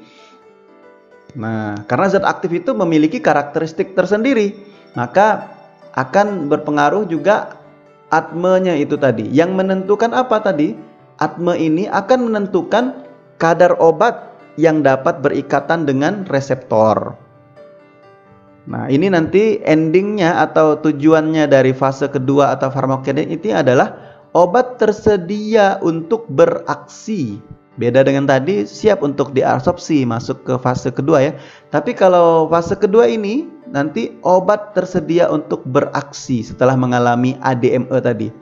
[SPEAKER 1] Nah, karena zat aktif itu memiliki karakteristik tersendiri, maka akan berpengaruh juga atmenya itu tadi. Yang menentukan apa tadi? Atme ini akan menentukan kadar obat yang dapat berikatan dengan reseptor. Nah, ini nanti endingnya atau tujuannya dari fase kedua atau farmakokinetik ini adalah obat tersedia untuk beraksi. Beda dengan tadi, siap untuk diabsorpsi, masuk ke fase kedua ya. Tapi kalau fase kedua ini, nanti obat tersedia untuk beraksi setelah mengalami ADME tadi,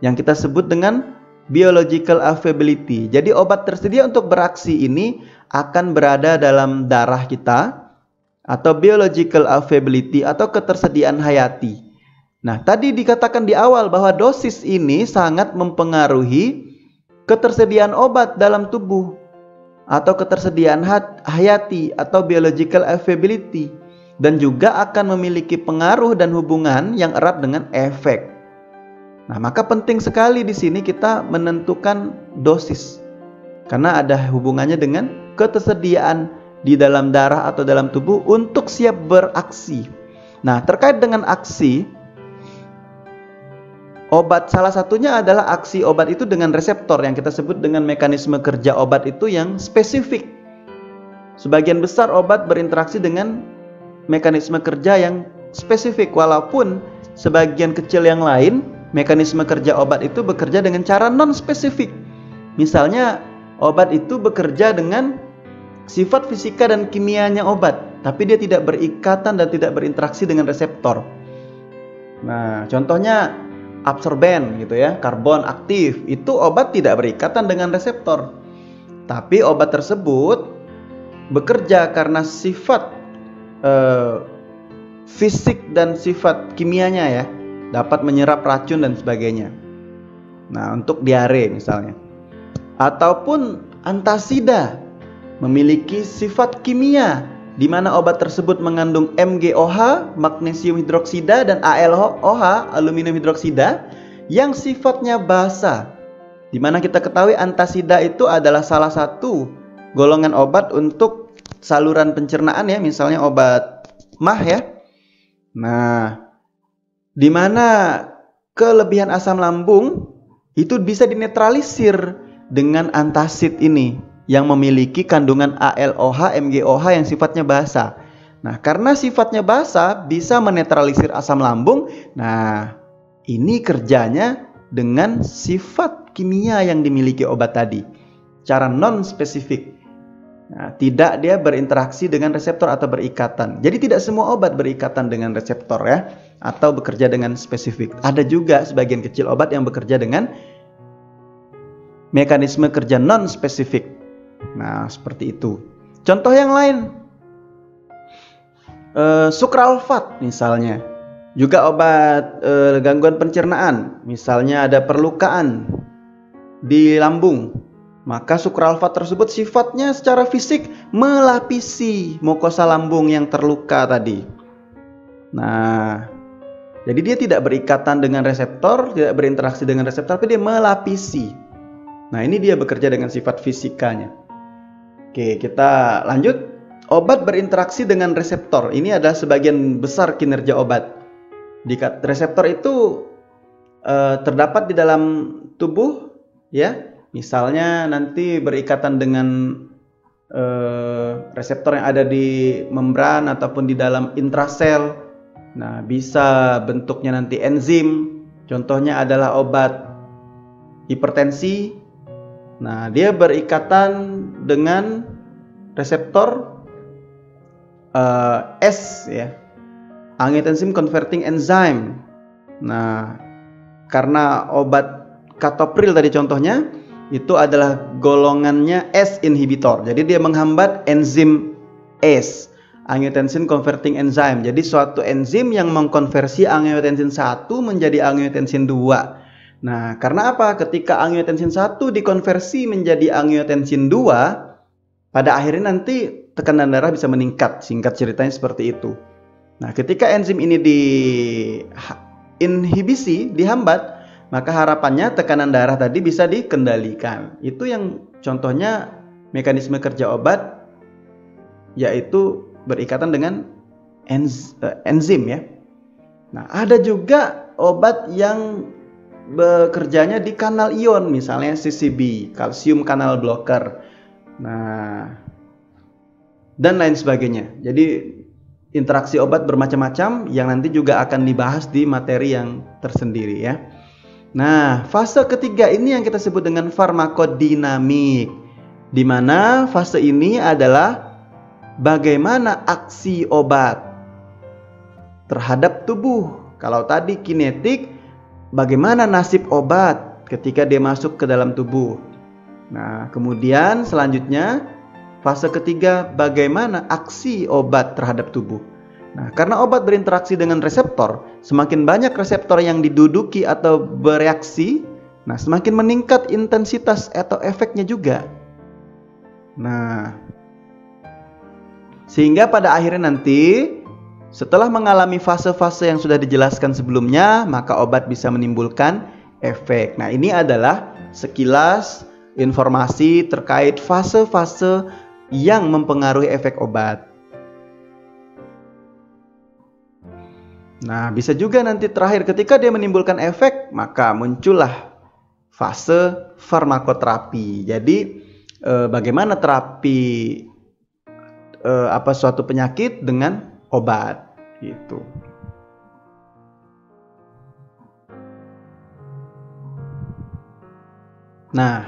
[SPEAKER 1] yang kita sebut dengan biological availability. Jadi obat tersedia untuk beraksi ini akan berada dalam darah kita, atau biological availability atau ketersediaan hayati. Nah, tadi dikatakan di awal bahwa dosis ini sangat mempengaruhi ketersediaan obat dalam tubuh atau ketersediaan hayati atau biological availability, dan juga akan memiliki pengaruh dan hubungan yang erat dengan efek. Nah, maka penting sekali di sini kita menentukan dosis karena ada hubungannya dengan ketersediaan di dalam darah atau dalam tubuh untuk siap beraksi. Nah, terkait dengan aksi obat, salah satunya adalah aksi obat itu dengan reseptor yang kita sebut dengan mekanisme kerja obat itu yang spesifik. Sebagian besar obat berinteraksi dengan mekanisme kerja yang spesifik, walaupun sebagian kecil yang lain mekanisme kerja obat itu bekerja dengan cara non-spesifik. Misalnya obat itu bekerja dengan sifat fisika dan kimianya obat, tapi dia tidak berikatan dan tidak berinteraksi dengan reseptor. Nah, contohnya absorben gitu ya, karbon aktif. Itu obat tidak berikatan dengan reseptor. Tapi obat tersebut bekerja karena sifat fisik dan sifat kimianya ya, dapat menyerap racun dan sebagainya. Nah, untuk diare misalnya. Ataupun antasida memiliki sifat kimia di mana obat tersebut mengandung MgOH, magnesium hidroksida, dan AlOH, aluminium hidroksida, yang sifatnya basa. Di mana kita ketahui antasida itu adalah salah satu golongan obat untuk saluran pencernaan ya, misalnya obat MAH ya. Nah, di mana kelebihan asam lambung itu bisa dinetralisir dengan antasid ini yang memiliki kandungan AlOH, MgOH yang sifatnya basa. Nah, karena sifatnya basa bisa menetralisir asam lambung. Nah, ini kerjanya dengan sifat kimia yang dimiliki obat tadi. Cara non-spesifik. Nah, tidak dia berinteraksi dengan reseptor atau berikatan. Jadi tidak semua obat berikatan dengan reseptor ya, atau bekerja dengan spesifik. Ada juga sebagian kecil obat yang bekerja dengan mekanisme kerja non-spesifik. Nah, seperti itu. Contoh yang lain, sukralfat misalnya, juga obat gangguan pencernaan. Misalnya ada perlukaan di lambung, maka sukralfat tersebut sifatnya secara fisik melapisi mukosa lambung yang terluka tadi. Nah, jadi dia tidak berikatan dengan reseptor, tidak berinteraksi dengan reseptor, tapi dia melapisi. Nah, ini dia bekerja dengan sifat fisikanya. Oke, kita lanjut. Obat berinteraksi dengan reseptor. Ini adalah sebagian besar kinerja obat. Reseptor itu terdapat di dalam tubuh, ya. Misalnya nanti berikatan dengan reseptor yang ada di membran ataupun di dalam intrasel. Nah, bisa bentuknya nanti enzim. Contohnya adalah obat hipertensi. Nah, dia berikatan dengan reseptor S ya, angiotensin converting enzyme. Nah, karena obat captopril tadi contohnya itu adalah golongannya S inhibitor. Jadi dia menghambat enzim S, angiotensin converting enzyme. Jadi suatu enzim yang mengkonversi angiotensin 1 menjadi angiotensin 2. Nah, karena apa? Ketika angiotensin 1 dikonversi menjadi angiotensin 2, pada akhirnya nanti tekanan darah bisa meningkat. Singkat ceritanya seperti itu. Nah, ketika enzim ini diinhibisi, dihambat, maka harapannya tekanan darah tadi bisa dikendalikan. Itu yang contohnya mekanisme kerja obat, yaitu berikatan dengan enzim ya. Nah, ada juga obat yang bekerjanya di kanal ion, misalnya CCB, kalsium kanal blocker. Nah, dan lain sebagainya. Jadi interaksi obat bermacam-macam yang nanti juga akan dibahas di materi yang tersendiri ya. Nah, fase ketiga ini yang kita sebut dengan farmakodinamik, di mana fase ini adalah bagaimana aksi obat terhadap tubuh. Kalau tadi kinetik, bagaimana nasib obat ketika dia masuk ke dalam tubuh. Nah, kemudian selanjutnya fase ketiga, bagaimana aksi obat terhadap tubuh. Nah, karena obat berinteraksi dengan reseptor, semakin banyak reseptor yang diduduki atau bereaksi, nah semakin meningkat intensitas atau efeknya juga. Nah, sehingga pada akhirnya nanti setelah mengalami fase-fase yang sudah dijelaskan sebelumnya, maka obat bisa menimbulkan efek. Nah, ini adalah sekilas informasi terkait fase-fase yang mempengaruhi efek obat. Nah, bisa juga nanti terakhir ketika dia menimbulkan efek, maka muncullah fase farmakoterapi. Jadi bagaimana terapi suatu penyakit dengan obat gitu. Nah,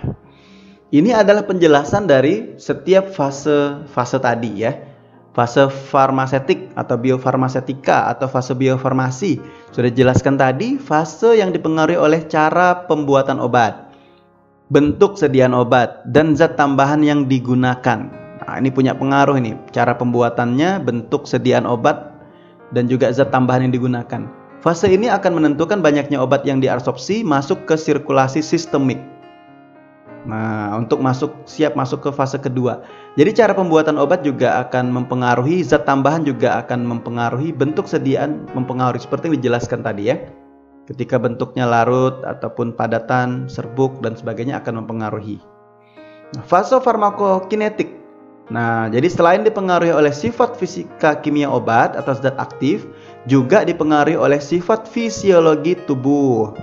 [SPEAKER 1] ini adalah penjelasan dari setiap fase tadi ya. fase farmasetik atau biofarmasetika atau fase biofarmasi. Sudah dijelaskan tadi, fase yang dipengaruhi oleh cara pembuatan obat, bentuk sediaan obat, dan zat tambahan yang digunakan. Nah, ini punya pengaruh ini, cara pembuatannya, bentuk sediaan obat, dan juga zat tambahan yang digunakan. Fase ini akan menentukan banyaknya obat yang diabsorpsi masuk ke sirkulasi sistemik. Nah, untuk siap masuk ke fase kedua. Jadi cara pembuatan obat juga akan mempengaruhi, zat tambahan juga akan mempengaruhi, bentuk sediaan mempengaruhi, seperti yang dijelaskan tadi ya. Ketika bentuknya larut ataupun padatan, serbuk dan sebagainya akan mempengaruhi. Nah, fase farmakokinetik. Nah, jadi selain dipengaruhi oleh sifat fisika kimia obat atau zat aktif, juga dipengaruhi oleh sifat fisiologi tubuh.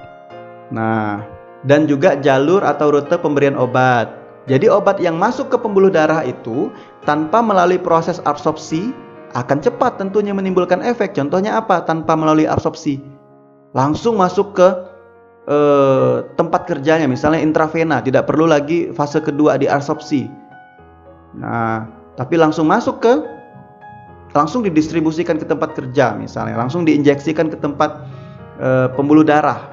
[SPEAKER 1] Nah, dan juga jalur atau rute pemberian obat. Jadi obat yang masuk ke pembuluh darah itu tanpa melalui proses absorpsi akan cepat tentunya menimbulkan efek. Contohnya apa? Tanpa melalui absorpsi, langsung masuk ke tempat kerjanya, misalnya intravena, tidak perlu lagi fase kedua diabsorpsi. Nah, tapi langsung langsung didistribusikan ke tempat kerja, misalnya langsung diinjeksikan ke tempat pembuluh darah.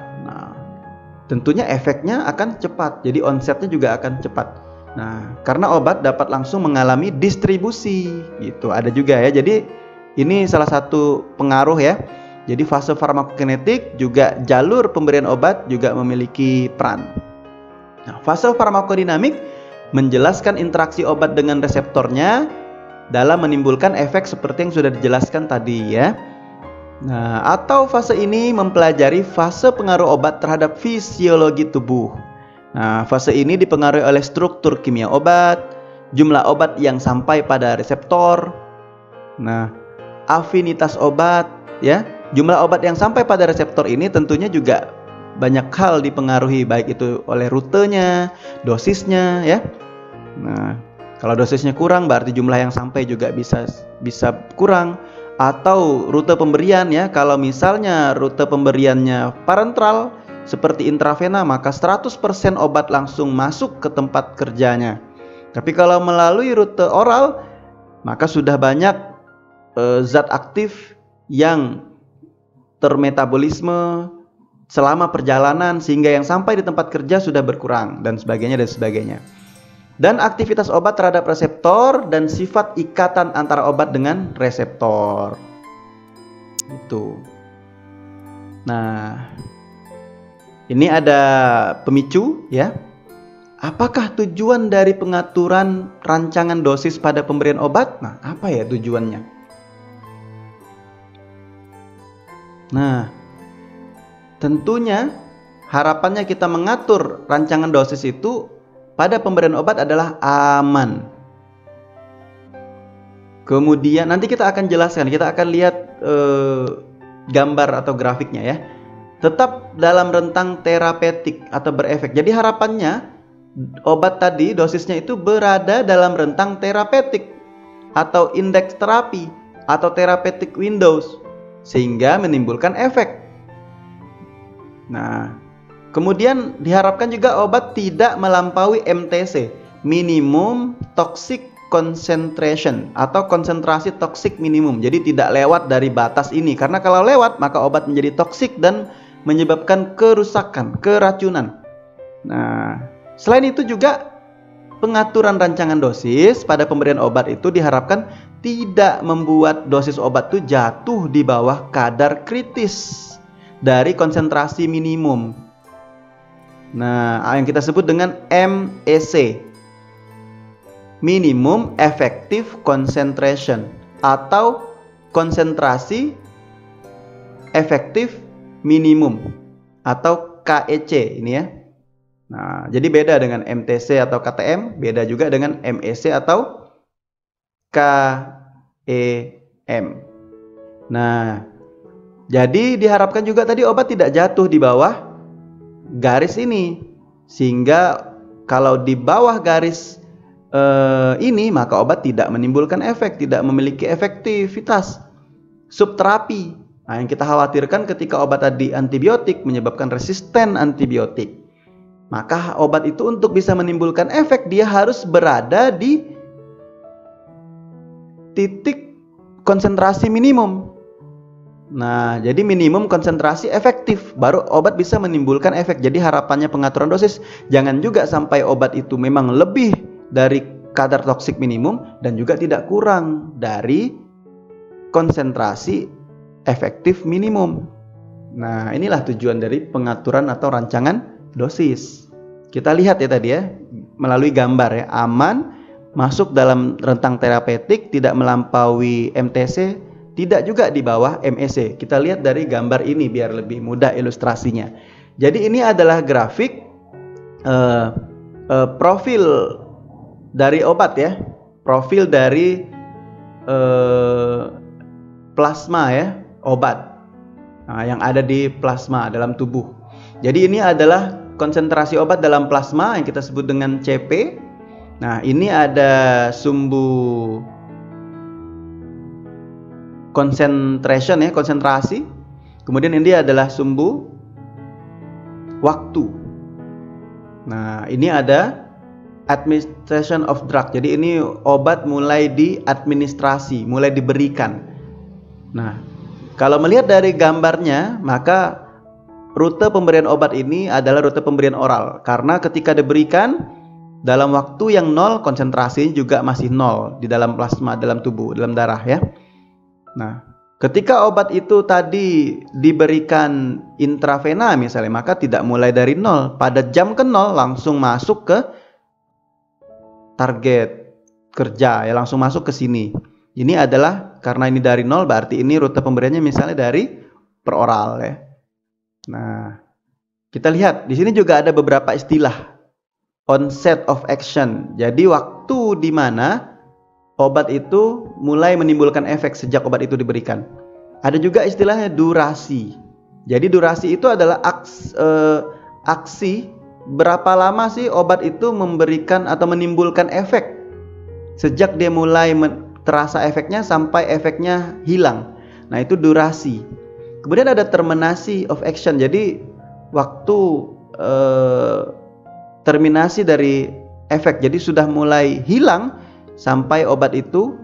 [SPEAKER 1] Tentunya efeknya akan cepat, jadi onsetnya juga akan cepat. Nah, karena obat dapat langsung mengalami distribusi, gitu. Ada juga ya. Jadi ini salah satu pengaruh ya. Jadi fase farmakokinetik juga jalur pemberian obat juga memiliki peran. Nah, fase farmakodinamik menjelaskan interaksi obat dengan reseptornya dalam menimbulkan efek seperti yang sudah dijelaskan tadi ya. Nah, atau fase ini mempelajari fase pengaruh obat terhadap fisiologi tubuh. Nah, fase ini dipengaruhi oleh struktur kimia obat, jumlah obat yang sampai pada reseptor, nah, afinitas obat, ya. Jumlah obat yang sampai pada reseptor ini tentunya juga banyak hal dipengaruhi, baik itu oleh rutenya, dosisnya, ya. Nah, kalau dosisnya kurang, berarti jumlah yang sampai juga bisa kurang. Atau rute pemberian ya, kalau misalnya rute pemberiannya parenteral seperti intravena, maka 100% obat langsung masuk ke tempat kerjanya. Tapi kalau melalui rute oral, maka sudah banyak zat aktif yang termetabolisme selama perjalanan sehingga yang sampai di tempat kerja sudah berkurang dan sebagainya dan sebagainya. Dan aktivitas obat terhadap reseptor dan sifat ikatan antara obat dengan reseptor. Itu. Nah, ini ada pemicu ya. Apakah tujuan dari pengaturan rancangan dosis pada pemberian obat? Nah, apa ya tujuannya? Nah, tentunya harapannya kita mengatur rancangan dosis itu pada pemberian obat adalah aman. Kemudian nanti kita akan jelaskan, kita akan lihat gambar atau grafiknya ya. Tetap dalam rentang terapeutik atau berefek. Jadi harapannya obat tadi dosisnya itu berada dalam rentang terapeutik atau indeks terapi atau therapeutic windows sehingga menimbulkan efek. Nah, kemudian diharapkan juga obat tidak melampaui MTC, minimum toxic concentration atau konsentrasi toksik minimum. Jadi tidak lewat dari batas ini, karena kalau lewat maka obat menjadi toksik dan menyebabkan kerusakan, keracunan. Nah, selain itu juga pengaturan rancangan dosis pada pemberian obat itu diharapkan tidak membuat dosis obat itu jatuh di bawah kadar kritis dari konsentrasi minimum. Nah, yang kita sebut dengan MEC, minimum effective concentration, atau konsentrasi efektif minimum atau KEC ini ya. Nah, jadi beda dengan MTC atau KTM, beda juga dengan MEC atau KEM. Nah, jadi diharapkan juga tadi obat tidak jatuh di bawah garis ini, sehingga kalau di bawah garis ini maka obat tidak menimbulkan efek, tidak memiliki efektivitas. Subterapi, nah yang kita khawatirkan ketika obat tadi antibiotik menyebabkan resisten antibiotik, maka obat itu untuk bisa menimbulkan efek dia harus berada di titik konsentrasi minimum. Nah, jadi minimum konsentrasi efektif, baru obat bisa menimbulkan efek. Jadi harapannya pengaturan dosis, jangan juga sampai obat itu memang lebih dari kadar toksik minimum dan juga tidak kurang dari konsentrasi efektif minimum. Nah, inilah tujuan dari pengaturan atau rancangan dosis. Kita lihat ya tadi ya, melalui gambar ya, aman, masuk dalam rentang terapeutik, tidak melampaui MTC, tidak juga di bawah MEC. Kita lihat dari gambar ini biar lebih mudah ilustrasinya. Jadi ini adalah grafik profil dari obat ya, profil dari plasma ya, obat yang ada di plasma dalam tubuh. Jadi ini adalah konsentrasi obat dalam plasma yang kita sebut dengan CP. Nah, ini ada sumbu concentration ya, konsentrasi. Kemudian ini adalah sumbu waktu. Nah, ini ada administration of drug. Jadi ini obat mulai diadministrasi, mulai diberikan. Nah, kalau melihat dari gambarnya, maka rute pemberian obat ini adalah rute pemberian oral. Karena ketika diberikan dalam waktu yang nol, konsentrasinya juga masih nol di dalam plasma, dalam tubuh, dalam darah ya. Nah, ketika obat itu tadi diberikan intravena misalnya, maka tidak mulai dari nol. Pada jam ke nol langsung masuk ke target kerja ya, langsung masuk ke sini. Ini adalah karena ini dari nol, berarti ini rute pemberiannya misalnya dari peroral ya. Nah, kita lihat di sini juga ada beberapa istilah onset of action. Jadi waktu di mana obat itu mulai menimbulkan efek sejak obat itu diberikan. Ada juga istilahnya durasi. Jadi durasi itu adalah aksi berapa lama sih obat itu memberikan atau menimbulkan efek sejak dia mulai terasa efeknya sampai efeknya hilang. Nah, itu durasi. Kemudian ada terminasi of action. Jadi waktu terminasi dari efek. Jadi sudah mulai hilang sampai obat itu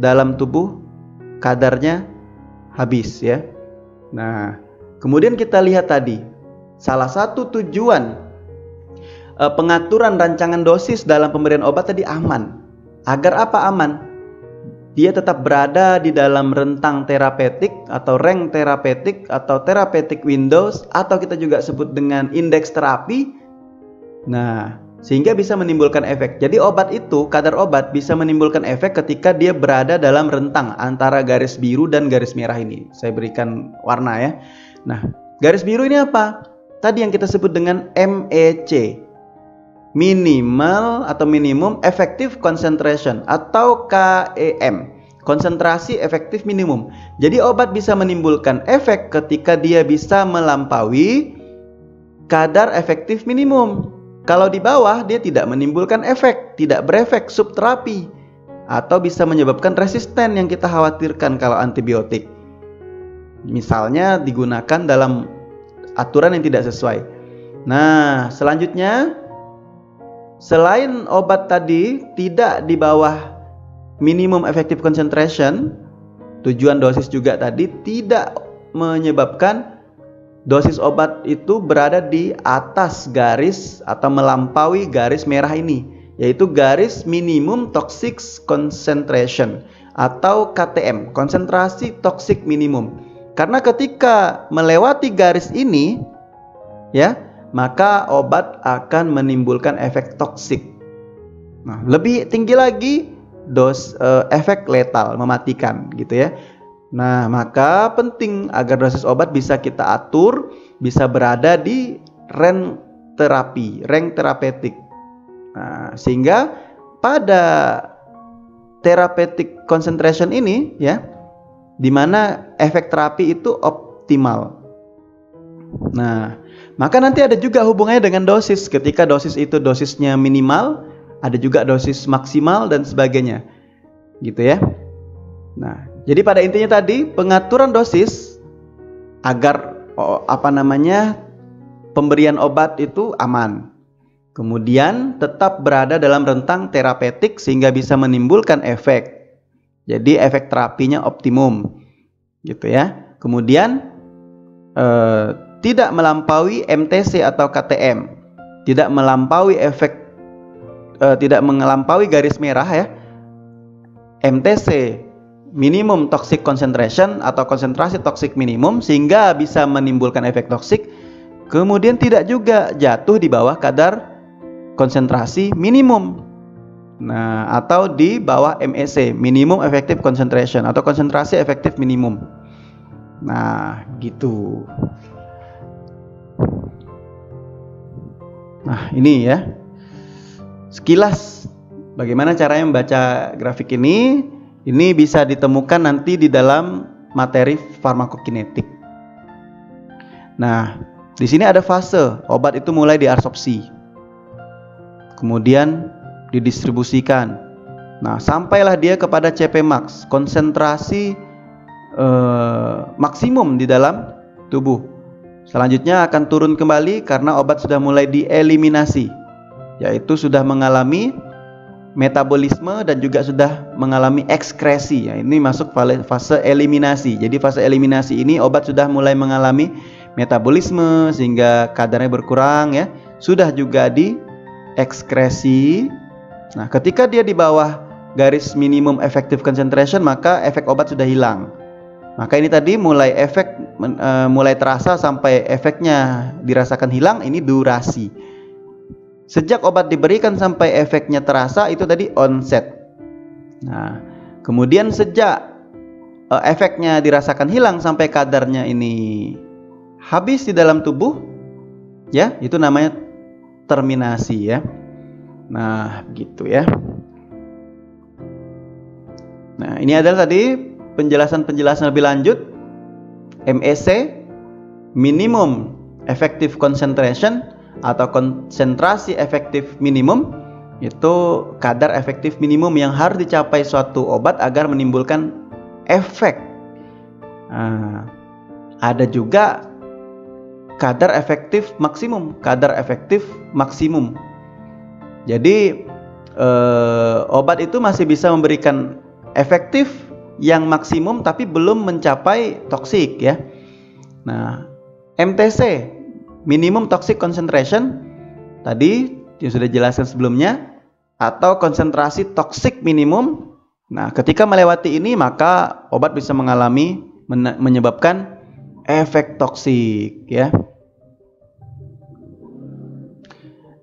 [SPEAKER 1] dalam tubuh kadarnya habis ya. Nah, kemudian kita lihat tadi salah satu tujuan pengaturan rancangan dosis dalam pemberian obat tadi aman. Agar apa aman? Dia tetap berada di dalam rentang terapeutik atau rank terapeutik atau therapeutic windows, atau kita juga sebut dengan indeks terapi. Nah, sehingga bisa menimbulkan efek. Jadi obat itu, kadar obat bisa menimbulkan efek ketika dia berada dalam rentang antara garis biru dan garis merah ini. Saya berikan warna ya. Nah, garis biru ini apa? Tadi yang kita sebut dengan MEC. Minimal atau minimum effective concentration atau KEM. Konsentrasi efektif minimum. Jadi obat bisa menimbulkan efek ketika dia bisa melampaui kadar efektif minimum. Kalau di bawah dia tidak menimbulkan efek, tidak berefek subterapi, atau bisa menyebabkan resisten yang kita khawatirkan kalau antibiotik. Misalnya digunakan dalam aturan yang tidak sesuai. Nah, selanjutnya selain obat tadi tidak di bawah minimum effective concentration, tujuan dosis juga tadi tidak menyebabkan dosis obat itu berada di atas garis atau melampaui garis merah ini, yaitu garis minimum toxic concentration atau KTM, konsentrasi toksik minimum. Karena ketika melewati garis ini ya, maka obat akan menimbulkan efek toksik. Nah, lebih tinggi lagi efek letal, mematikan gitu ya. Nah, maka penting agar dosis obat bisa kita atur, bisa berada di rank terapi, rank terapeutik. Nah, sehingga pada therapeutic concentration ini ya, di mana efek terapi itu optimal. Nah, maka nanti ada juga hubungannya dengan dosis. Ketika dosis itu dosisnya minimal, ada juga dosis maksimal dan sebagainya. Gitu ya. Nah, jadi pada intinya tadi pengaturan dosis agar pemberian obat itu aman. Kemudian tetap berada dalam rentang terapeutik sehingga bisa menimbulkan efek. Jadi efek terapinya optimum, gitu ya. Kemudian tidak melampaui MTC atau KTM, tidak melampaui tidak melampaui garis merah ya. MTC minimum toxic concentration atau konsentrasi toksik minimum sehingga bisa menimbulkan efek toksik. Kemudian tidak juga jatuh di bawah kadar konsentrasi minimum. Nah, atau di bawah MEC, minimum effective concentration atau konsentrasi efektif minimum. Nah, gitu. Nah, ini ya. Sekilas bagaimana caranya membaca grafik ini? Ini bisa ditemukan nanti di dalam materi farmakokinetik. Nah, di sini ada fase obat itu mulai diabsorpsi, kemudian didistribusikan. Nah, sampailah dia kepada CP max, konsentrasi maksimum di dalam tubuh. Selanjutnya akan turun kembali karena obat sudah mulai dieliminasi, yaitu sudah mengalami metabolisme dan juga sudah mengalami ekskresi. Ya, ini masuk fase eliminasi. Jadi fase eliminasi ini obat sudah mulai mengalami metabolisme sehingga kadarnya berkurang ya. Sudah juga diekskresi. Nah, ketika dia di bawah garis minimum effective concentration, maka efek obat sudah hilang. Maka ini tadi mulai mulai terasa sampai efeknya dirasakan hilang, ini durasi. Sejak obat diberikan sampai efeknya terasa, itu tadi onset. Nah, kemudian sejak efeknya dirasakan hilang sampai kadarnya ini habis di dalam tubuh, ya, itu namanya terminasi ya. Nah, gitu ya. Nah, ini adalah tadi penjelasan lebih lanjut. MEC, minimum effective concentration atau konsentrasi efektif minimum, itu kadar efektif minimum yang harus dicapai suatu obat agar menimbulkan efek. Nah, ada juga kadar efektif maksimum, Jadi obat itu masih bisa memberikan efektif yang maksimum tapi belum mencapai toksik ya. Nah, MTC, minimum toxic concentration, tadi yang sudah dijelaskan sebelumnya, atau konsentrasi toksik minimum. Nah, ketika melewati ini maka obat bisa menyebabkan efek toksik ya.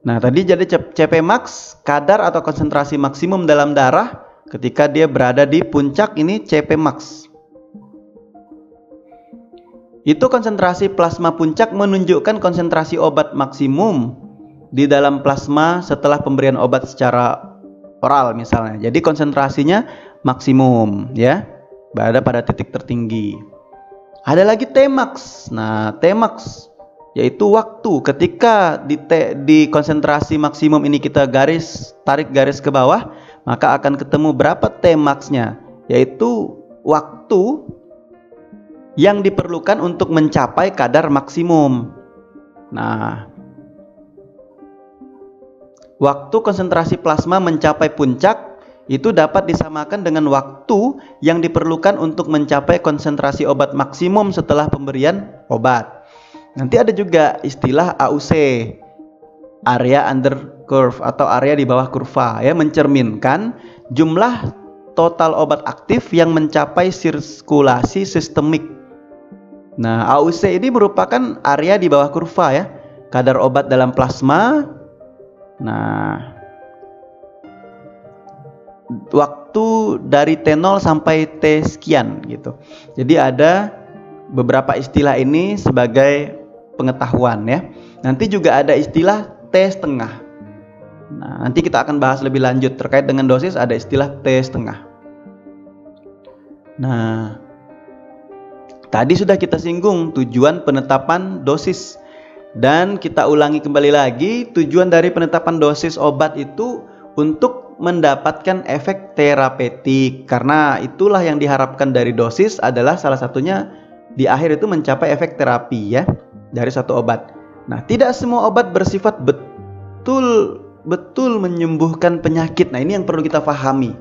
[SPEAKER 1] Nah, tadi jadi CP max, kadar atau konsentrasi maksimum dalam darah ketika dia berada di puncak, ini CP max. Itu konsentrasi plasma puncak menunjukkan konsentrasi obat maksimum di dalam plasma setelah pemberian obat secara oral misalnya. Jadi konsentrasinya maksimum ya, berada pada titik tertinggi. Ada lagi Tmax. Nah, Tmax yaitu waktu ketika di konsentrasi maksimum ini kita tarik garis ke bawah, maka akan ketemu berapa Tmax-nya, yaitu waktu yang diperlukan untuk mencapai kadar maksimum. Nah, waktu konsentrasi plasma mencapai puncak itu dapat disamakan dengan waktu yang diperlukan untuk mencapai konsentrasi obat maksimum setelah pemberian obat. Nanti ada juga istilah AUC, area under curve atau area di bawah kurva ya, mencerminkan jumlah total obat aktif yang mencapai sirkulasi sistemik. Nah, AUC ini merupakan area di bawah kurva ya, kadar obat dalam plasma. Nah, waktu dari T0 sampai T sekian gitu. Jadi ada beberapa istilah ini sebagai pengetahuan ya. Nanti juga ada istilah T setengah. Nah, nanti kita akan bahas lebih lanjut terkait dengan dosis, ada istilah T setengah. Nah, tadi sudah kita singgung tujuan penetapan dosis, dan kita ulangi kembali lagi, tujuan dari penetapan dosis obat itu untuk mendapatkan efek terapeutik, karena itulah yang diharapkan dari dosis adalah salah satunya di akhir itu mencapai efek terapi ya dari satu obat. Nah, tidak semua obat bersifat betul menyembuhkan penyakit. Nah, ini yang perlu kita pahami.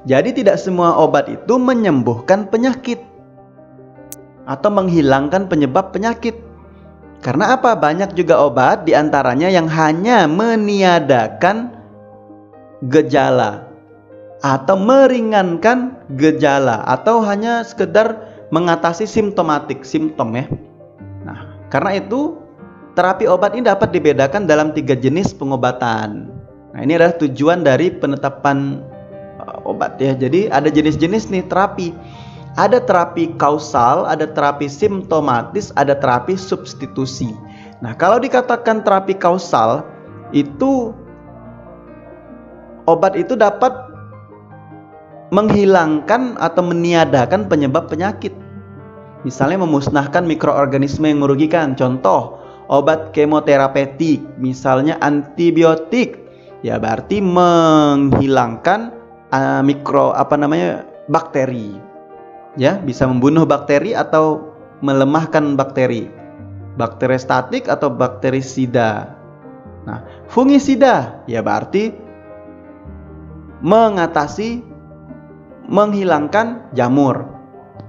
[SPEAKER 1] Jadi tidak semua obat itu menyembuhkan penyakit atau menghilangkan penyebab penyakit. Karena apa? Banyak juga obat diantaranya yang hanya meniadakan gejala atau meringankan gejala atau hanya sekedar mengatasi simptomatik, simptom ya. Nah, karena itu terapi obat ini dapat dibedakan dalam 3 jenis pengobatan. Nah, ini adalah tujuan dari penetapan obat ya. Jadi ada jenis-jenis nih terapi. Ada terapi kausal, ada terapi simptomatis, ada terapi substitusi. Nah, kalau dikatakan terapi kausal, itu obat itu dapat menghilangkan atau meniadakan penyebab penyakit. Misalnya memusnahkan mikroorganisme yang merugikan. Contoh, obat kemoterapeutik, misalnya antibiotik. Ya, berarti menghilangkan bakteri. Ya, bisa membunuh bakteri atau melemahkan bakteri. Bakteriostatik atau bakterisida. Nah, fungisida ya berarti menghilangkan jamur,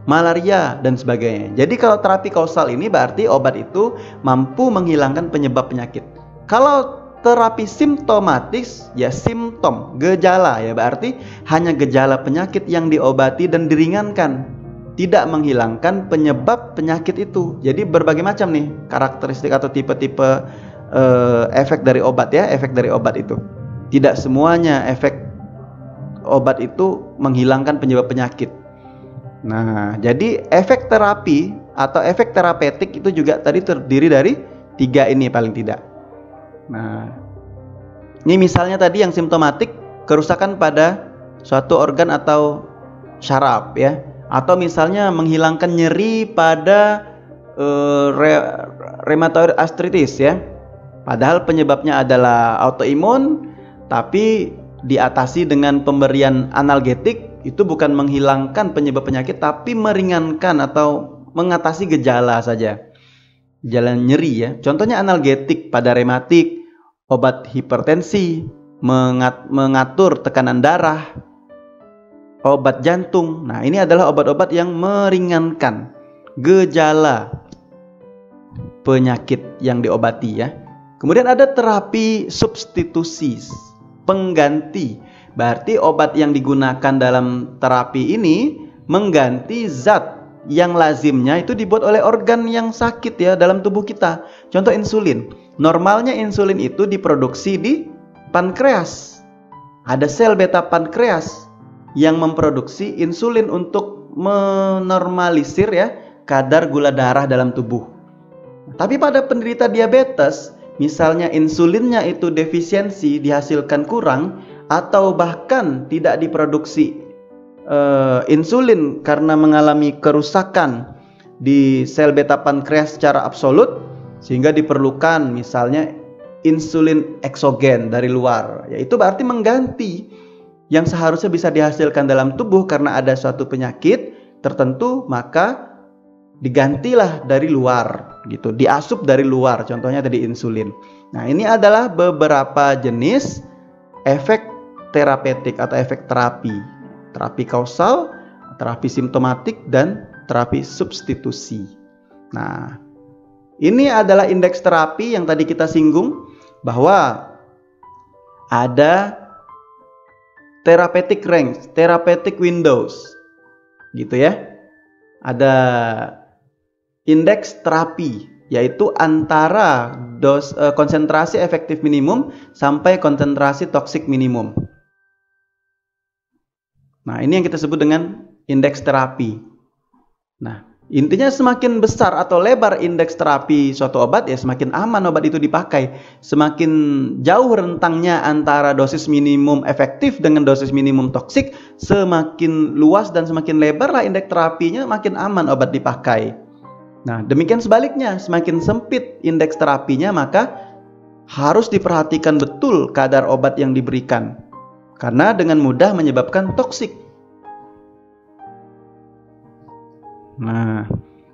[SPEAKER 1] malaria dan sebagainya. Jadi kalau terapi kausal ini berarti obat itu mampu menghilangkan penyebab penyakit. Kalau terapi simptomatis ya simptom, gejala ya berarti hanya gejala penyakit yang diobati dan diringankan, tidak menghilangkan penyebab penyakit itu. Jadi berbagai macam nih karakteristik atau tipe-tipe efek dari obat ya, efek dari obat itu. Tidak semuanya efek obat itu menghilangkan penyebab penyakit. Nah, jadi efek terapi atau efek terapeutik itu juga tadi terdiri dari 3 ini paling tidak. Nah, ini misalnya tadi yang simptomatik, kerusakan pada suatu organ atau syaraf ya, atau misalnya menghilangkan nyeri pada rheumatoid arthritis ya. Padahal penyebabnya adalah autoimun, tapi diatasi dengan pemberian analgetik, itu bukan menghilangkan penyebab penyakit tapi meringankan atau mengatasi gejala saja. Gejala nyeri ya. Contohnya analgetik pada rematik, obat hipertensi, mengatur tekanan darah, obat jantung. Nah, ini adalah obat-obat yang meringankan gejala penyakit yang diobati ya. Kemudian ada terapi substitusi, pengganti. Berarti obat yang digunakan dalam terapi ini mengganti zat yang lazimnya itu dibuat oleh organ yang sakit ya dalam tubuh kita. Contoh insulin. Normalnya insulin itu diproduksi di pankreas. Ada sel beta pankreas yang memproduksi insulin untuk menormalisir ya kadar gula darah dalam tubuh. Tapi pada penderita diabetes, misalnya insulinnya itu defisiensi, dihasilkan kurang, atau bahkan tidak diproduksi insulin karena mengalami kerusakan di sel beta pankreas secara absolut, sehingga diperlukan misalnya insulin eksogen dari luar, yaitu berarti mengganti yang seharusnya bisa dihasilkan dalam tubuh karena ada suatu penyakit tertentu, maka digantilah dari luar gitu, diasup dari luar, contohnya tadi insulin. Nah, ini adalah beberapa jenis efek terapeutik atau efek terapi. Terapi kausal, terapi simptomatik, dan terapi substitusi. Nah, ini adalah indeks terapi yang tadi kita singgung, bahwa ada therapeutic range, therapeutic windows, gitu ya. Ada indeks terapi, yaitu antara konsentrasi efektif minimum sampai konsentrasi toksik minimum. Nah, ini yang kita sebut dengan indeks terapi. Nah, intinya semakin besar atau lebar indeks terapi suatu obat, ya semakin aman obat itu dipakai. Semakin jauh rentangnya antara dosis minimum efektif dengan dosis minimum toksik, semakin luas dan semakin lebar lah indeks terapinya, makin aman obat dipakai. Nah, demikian sebaliknya, semakin sempit indeks terapinya, maka harus diperhatikan betul kadar obat yang diberikan, karena dengan mudah menyebabkan toksik. Nah,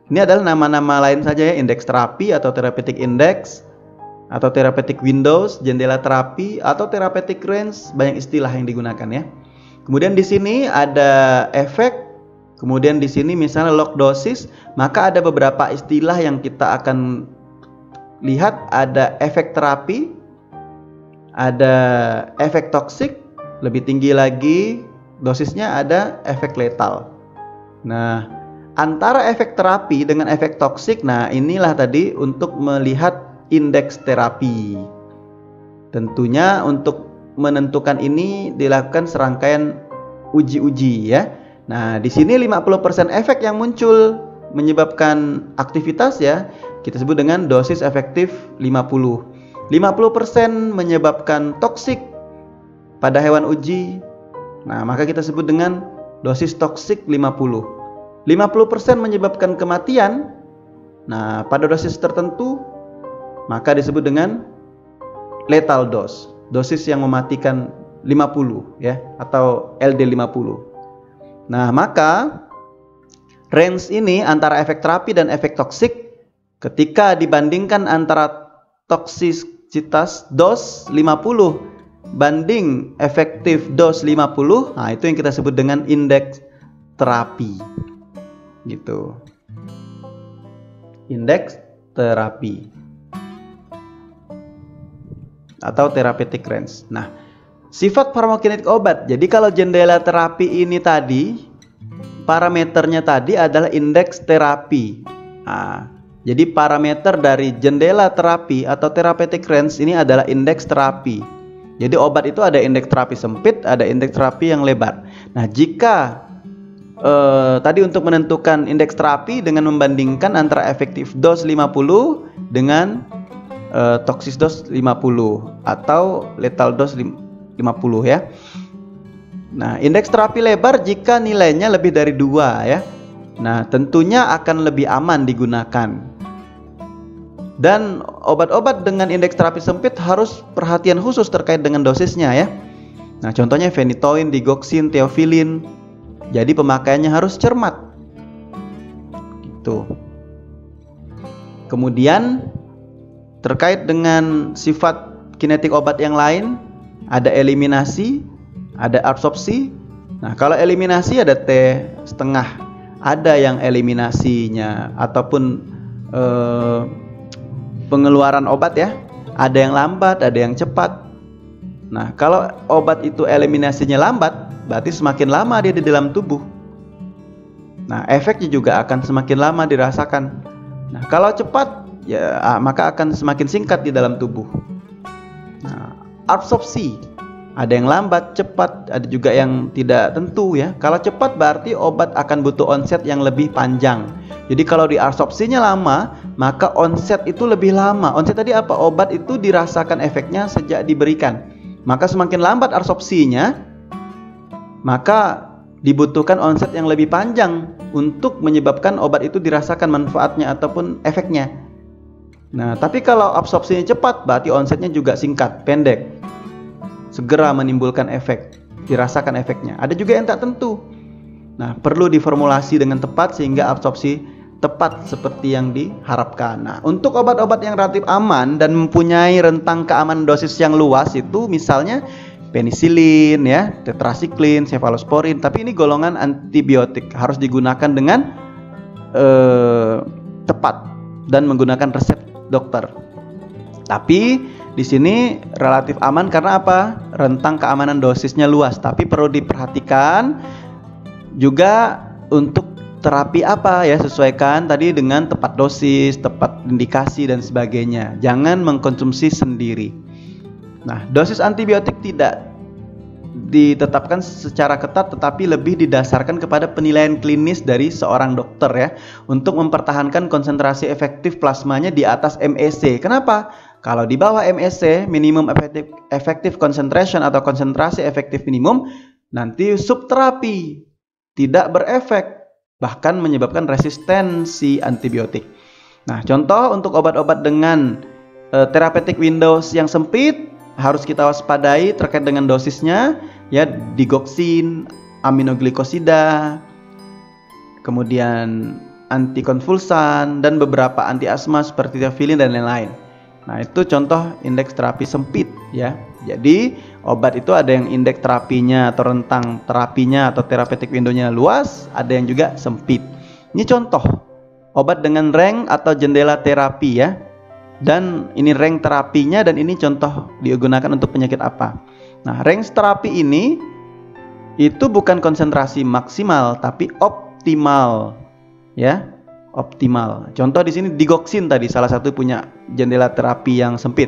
[SPEAKER 1] ini adalah nama-nama lain saja ya, indeks terapi atau therapeutic index, atau therapeutic windows, jendela terapi, atau therapeutic range, banyak istilah yang digunakan ya. Kemudian di sini ada efek, kemudian di sini misalnya log dosis, maka ada beberapa istilah yang kita akan lihat, ada efek terapi, ada efek toksik, lebih tinggi lagi dosisnya ada efek letal. Nah, antara efek terapi dengan efek toksik, nah inilah tadi untuk melihat indeks terapi. Tentunya untuk menentukan ini dilakukan serangkaian uji-uji ya. Nah, di sini 50% efek yang muncul menyebabkan aktivitas ya, kita sebut dengan dosis efektif 50. 50% menyebabkan toksik pada hewan uji. Nah, maka kita sebut dengan dosis toksik 50. 50% menyebabkan kematian. Nah, pada dosis tertentu maka disebut dengan lethal dose. Dosis yang mematikan 50 ya, atau LD 50. Nah, maka range ini antara efek terapi dan efek toksik ketika dibandingkan antara toksisitas dos 50 banding efektif dos 50, nah itu yang kita sebut dengan indeks terapi. Gitu. Indeks terapi atau therapeutic range. Nah, sifat farmakokinetik obat. Jadi kalau jendela terapi ini tadi, parameternya tadi adalah indeks terapi. Nah, jadi parameter dari jendela terapi atau therapeutic range ini adalah indeks terapi. Jadi obat itu ada indeks terapi sempit, ada indeks terapi yang lebar. Nah, jika tadi untuk menentukan indeks terapi dengan membandingkan antara efektif dos 50 dengan toksis dos 50 atau lethal dos 50 ya. Nah, indeks terapi lebar jika nilainya lebih dari 2 ya. Nah, tentunya akan lebih aman digunakan. Dan obat-obat dengan indeks terapi sempit harus perhatian khusus terkait dengan dosisnya ya. Nah, contohnya phenytoin, digoxin, theophylline. Jadi pemakaiannya harus cermat. Gitu. Kemudian terkait dengan sifat kinetik obat yang lain, ada eliminasi, ada absorpsi. Nah, kalau eliminasi ada T setengah, ada yang eliminasinya ataupun pengeluaran obat ya, ada yang lambat, ada yang cepat. Nah, kalau obat itu eliminasinya lambat, berarti semakin lama dia di dalam tubuh. Nah, efeknya juga akan semakin lama dirasakan. Nah, kalau cepat ya maka akan semakin singkat di dalam tubuh. Nah, absorpsi ada yang lambat, cepat, ada juga yang tidak tentu ya. Kalau cepat berarti obat akan butuh onset yang lebih panjang. Jadi kalau diabsorpsinya lama, maka onset itu lebih lama. Onset tadi apa? Obat itu dirasakan efeknya sejak diberikan. Maka semakin lambat absorpsinya, maka dibutuhkan onset yang lebih panjang untuk menyebabkan obat itu dirasakan manfaatnya ataupun efeknya. Nah, tapi kalau absorpsinya cepat, berarti onsetnya juga singkat, pendek, segera menimbulkan efek, dirasakan efeknya. Ada juga yang tak tentu. Nah, perlu diformulasi dengan tepat sehingga absorpsi tepat seperti yang diharapkan. Nah, untuk obat-obat yang relatif aman dan mempunyai rentang keamanan dosis yang luas itu misalnya penisilin ya, tetrasiklin, cefalosporin, tapi ini golongan antibiotik, harus digunakan dengan tepat dan menggunakan resep dokter. Tapi di sini relatif aman karena apa? Rentang keamanan dosisnya luas, tapi perlu diperhatikan juga untuk terapi apa ya, sesuaikan tadi dengan tepat dosis, tepat indikasi dan sebagainya. Jangan mengkonsumsi sendiri. Nah, dosis antibiotik tidak ditetapkan secara ketat tetapi lebih didasarkan kepada penilaian klinis dari seorang dokter ya, untuk mempertahankan konsentrasi efektif plasmanya di atas MEC. Kenapa? Kalau di bawah MEC, minimum effective concentration atau konsentrasi efektif minimum, nanti subterapi tidak berefek, bahkan menyebabkan resistensi antibiotik. Nah, contoh untuk obat-obat dengan therapeutic windows yang sempit harus kita waspadai terkait dengan dosisnya ya, digoxin, aminoglikosida, kemudian antikonvulsan dan beberapa anti asma seperti theophylline dan lain-lain. Nah, itu contoh indeks terapi sempit ya, Jadi obat itu ada yang indeks terapinya atau rentang terapinya atau therapeutic window-nya luas, ada yang juga sempit. Ini contoh obat dengan range atau jendela terapi ya. Dan ini range terapinya dan ini contoh digunakan untuk penyakit apa. Nah, range terapi ini itu bukan konsentrasi maksimal tapi optimal ya. Optimal. Contoh di sini digoxin tadi salah satu punya jendela terapi yang sempit.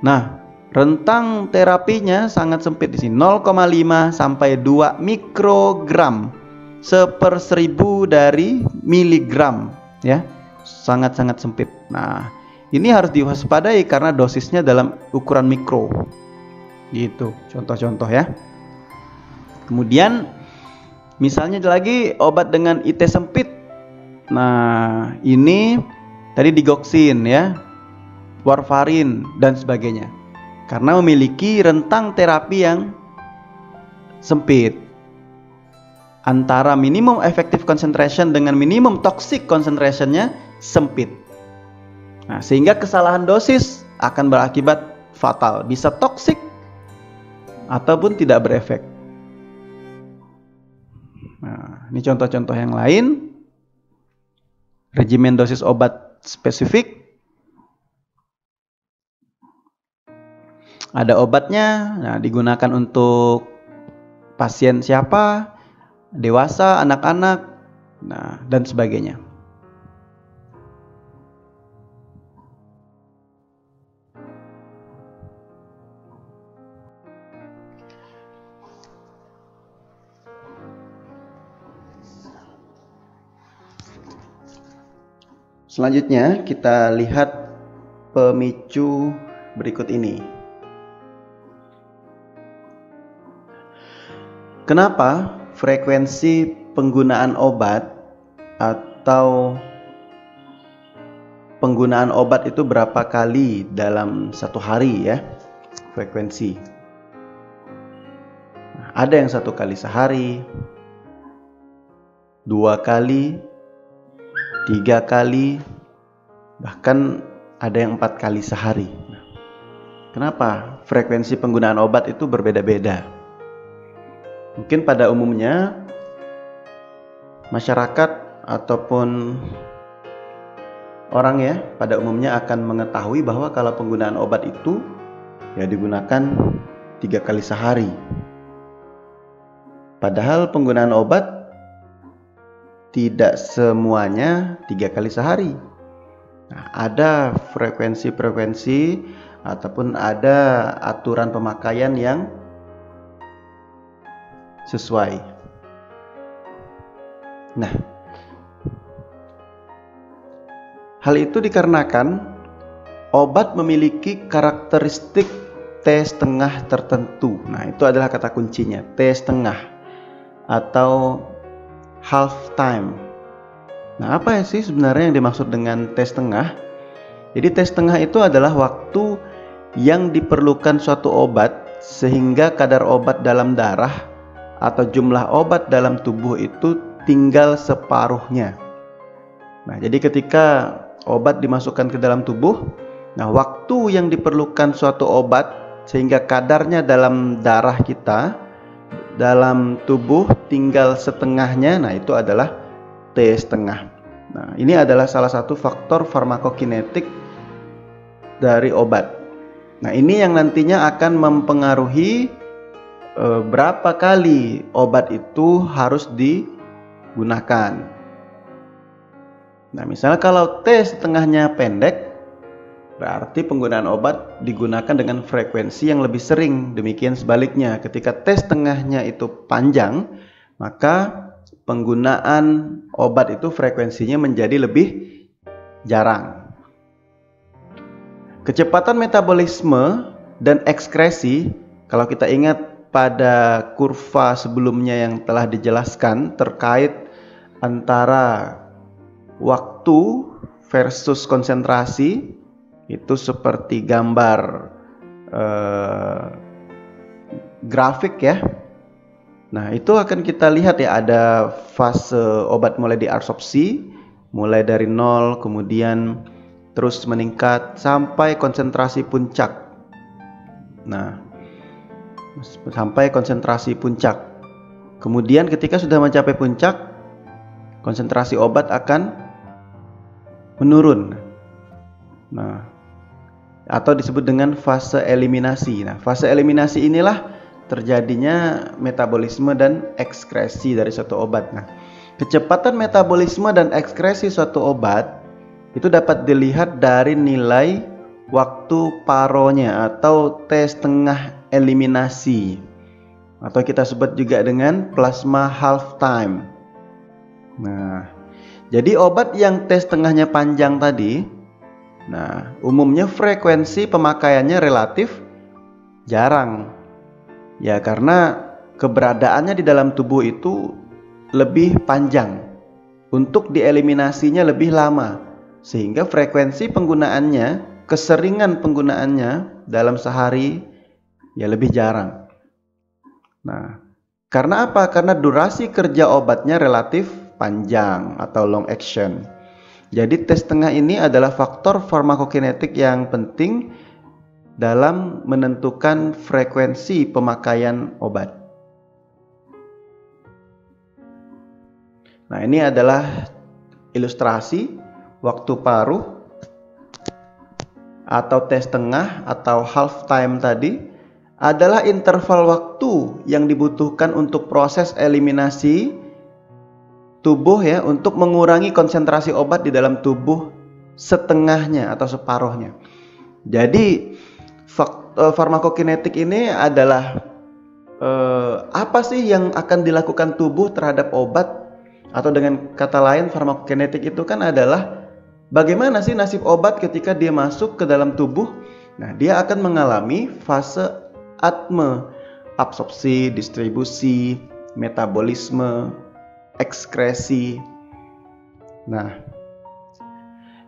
[SPEAKER 1] Nah, rentang terapinya sangat sempit di sini 0,5 sampai 2 mikrogram seper 1000 dari miligram ya. Sangat-sangat sempit. Nah, ini harus diwaspadai karena dosisnya dalam ukuran mikro. Gitu, contoh-contoh ya. Kemudian misalnya lagi obat dengan IT sempit. Nah, ini tadi digoxin ya, warfarin dan sebagainya. Karena memiliki rentang terapi yang sempit. Antara minimum effective concentration dengan minimum toxic concentration-nya sempit. Nah, sehingga kesalahan dosis akan berakibat fatal, bisa toksik ataupun tidak berefek. Nah, ini contoh-contoh yang lain. Regimen dosis obat spesifik. Ada obatnya, nah digunakan untuk pasien siapa, dewasa, anak-anak, nah dan sebagainya. Selanjutnya kita lihat pemicu berikut ini. Kenapa frekuensi penggunaan obat atau penggunaan obat itu berapa kali dalam satu hari ya? Frekuensi. Ada yang 1 kali sehari, 2 kali, 3 kali, bahkan ada yang 4 kali sehari. Kenapa frekuensi penggunaan obat itu berbeda-beda? Mungkin pada umumnya masyarakat ataupun orang ya pada umumnya akan mengetahui bahwa kalau penggunaan obat itu ya digunakan 3 kali sehari. Padahal penggunaan obat tidak semuanya 3 kali sehari. Nah, ada frekuensi-frekuensi ataupun ada aturan pemakaian yang sesuai. Nah, hal itu dikarenakan obat memiliki karakteristik T setengah tertentu. Nah, itu adalah kata kuncinya, T setengah atau half time. Nah, apa sih sebenarnya yang dimaksud dengan T setengah? Jadi T setengah itu adalah waktu yang diperlukan suatu obat sehingga kadar obat dalam darah atau jumlah obat dalam tubuh itu tinggal separuhnya. Nah, jadi ketika obat dimasukkan ke dalam tubuh, nah waktu yang diperlukan suatu obat sehingga kadarnya dalam darah kita, dalam tubuh tinggal setengahnya, nah itu adalah T setengah. Nah, ini adalah salah satu faktor farmakokinetik dari obat. Nah, ini yang nantinya akan mempengaruhi berapa kali obat itu harus digunakan. Nah, misalnya kalau T setengahnya pendek, berarti penggunaan obat digunakan dengan frekuensi yang lebih sering. Demikian sebaliknya, ketika T setengahnya itu panjang, maka penggunaan obat itu frekuensinya menjadi lebih jarang. Kecepatan metabolisme dan ekskresi, kalau kita ingat pada kurva sebelumnya yang telah dijelaskan terkait antara waktu versus konsentrasi, itu seperti gambar grafik ya. Nah, itu akan kita lihat ya, ada fase obat mulai diabsorpsi, mulai dari 0 kemudian terus meningkat sampai konsentrasi puncak. Nah, sampai konsentrasi puncak. Kemudian ketika sudah mencapai puncak, konsentrasi obat akan menurun. Nah, atau disebut dengan fase eliminasi. Nah, fase eliminasi inilah terjadinya metabolisme dan ekskresi dari suatu obat. Nah, kecepatan metabolisme dan ekskresi suatu obat itu dapat dilihat dari nilai waktu paronya atau T setengah eliminasi, atau kita sebut juga dengan plasma half time. Nah, jadi obat yang T setengahnya panjang tadi, nah umumnya frekuensi pemakaiannya relatif jarang. Ya, karena keberadaannya di dalam tubuh itu lebih panjang, untuk dieliminasinya lebih lama, sehingga frekuensi penggunaannya, keseringan penggunaannya dalam sehari ya lebih jarang. Nah, karena apa? Karena durasi kerja obatnya relatif panjang atau long action. Jadi T setengah ini adalah faktor farmakokinetik yang penting dalam menentukan frekuensi pemakaian obat. Nah, ini adalah ilustrasi waktu paruh atau T setengah atau half time tadi adalah interval waktu yang dibutuhkan untuk proses eliminasi tubuh ya, untuk mengurangi konsentrasi obat di dalam tubuh setengahnya atau separuhnya. Jadi farmakokinetik ini adalah apa sih yang akan dilakukan tubuh terhadap obat, atau dengan kata lain farmakokinetik itu kan adalah bagaimana sih nasib obat ketika dia masuk ke dalam tubuh. Nah, dia akan mengalami fase ATME, absorpsi, distribusi, metabolisme, ekskresi. Nah,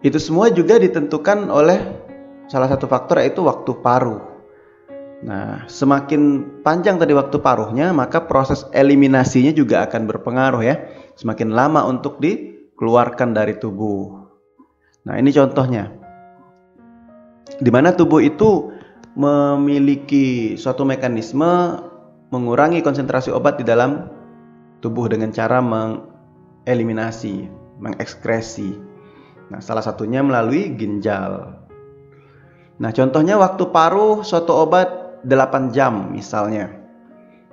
[SPEAKER 1] itu semua juga ditentukan oleh salah satu faktor, yaitu waktu paruh. Nah, semakin panjang tadi waktu paruhnya, maka proses eliminasinya juga akan berpengaruh ya. Semakin lama untuk dikeluarkan dari tubuh. Nah, ini contohnya. Di mana tubuh itu memiliki suatu mekanisme mengurangi konsentrasi obat di dalam tubuh dengan cara mengeliminasi, mengekskresi. Nah, salah satunya melalui ginjal. Nah, contohnya waktu paruh suatu obat 8 jam misalnya.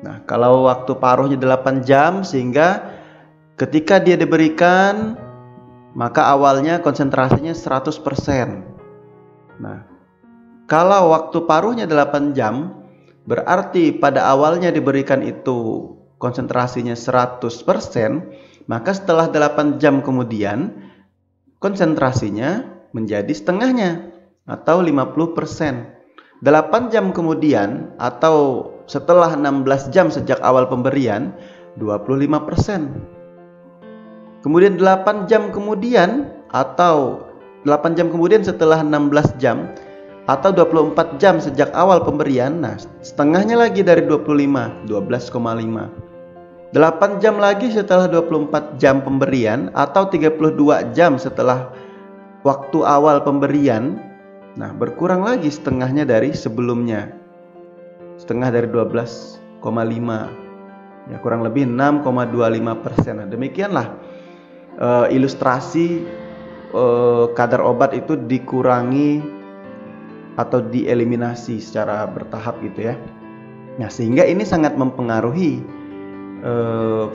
[SPEAKER 1] Nah, kalau waktu paruhnya 8 jam sehingga ketika dia diberikan, maka awalnya konsentrasinya 100%. Nah, kalau waktu paruhnya 8 jam, berarti pada awalnya diberikan itu konsentrasinya 100%, maka setelah 8 jam kemudian konsentrasinya menjadi setengahnya atau 50%. 8 jam kemudian atau setelah 16 jam sejak awal pemberian 25%. Kemudian 8 jam kemudian atau 8 jam kemudian setelah 16 jam atau 24 jam sejak awal pemberian, nah setengahnya lagi dari 25, 12,5. 8 jam lagi setelah 24 jam pemberian atau 32 jam setelah waktu awal pemberian, nah berkurang lagi setengahnya dari sebelumnya, setengah dari 12,5, ya kurang lebih 6,25%. Nah, demikianlah ilustrasi kadar obat itu dikurangi atau dieliminasi secara bertahap gitu ya. Nah, sehingga ini sangat mempengaruhi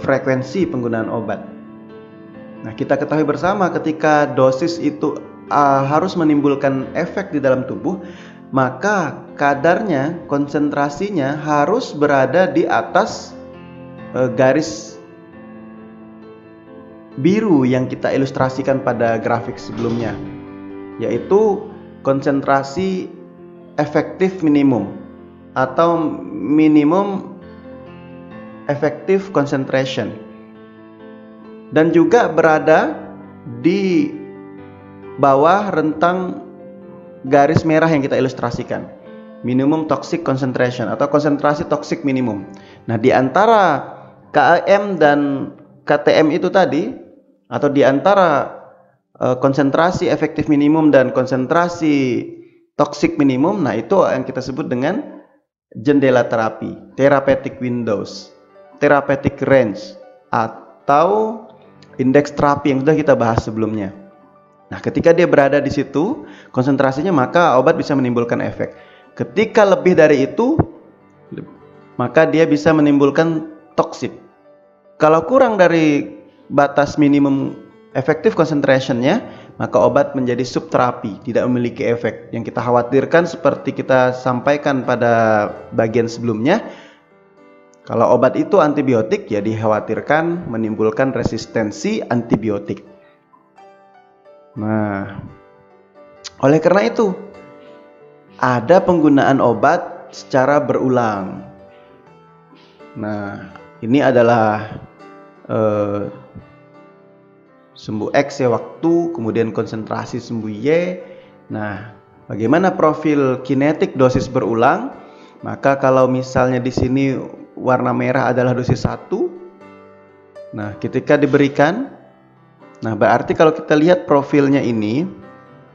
[SPEAKER 1] frekuensi penggunaan obat. Nah, kita ketahui bersama ketika dosis itu harus menimbulkan efek di dalam tubuh, maka kadarnya, konsentrasinya harus berada di atas garis biru yang kita ilustrasikan pada grafik sebelumnya, yaitu konsentrasi efektif minimum atau minimum effective concentration, dan juga berada di bawah rentang garis merah yang kita ilustrasikan, minimum toxic concentration atau konsentrasi toksik minimum. Nah, di antara KM dan KTM itu tadi, atau di antara konsentrasi efektif minimum dan konsentrasi toksik minimum, nah itu yang kita sebut dengan jendela terapi, therapeutic windows, therapeutic range, atau indeks terapi yang sudah kita bahas sebelumnya. Nah, ketika dia berada di situ konsentrasinya, maka obat bisa menimbulkan efek. Ketika lebih dari itu, maka dia bisa menimbulkan toksik. Kalau kurang dari batas minimum effective concentration-nya, maka obat menjadi subterapi, tidak memiliki efek. Yang kita khawatirkan seperti kita sampaikan pada bagian sebelumnya, kalau obat itu antibiotik, ya dikhawatirkan menimbulkan resistensi antibiotik. Nah, oleh karena itu, ada penggunaan obat secara berulang. Nah, ini adalah sembuh X ya waktu, kemudian konsentrasi sembuh Y. Nah, bagaimana profil kinetik dosis berulang? Maka kalau misalnya di sini warna merah adalah dosis 1. Nah, ketika diberikan, nah berarti kalau kita lihat profilnya ini,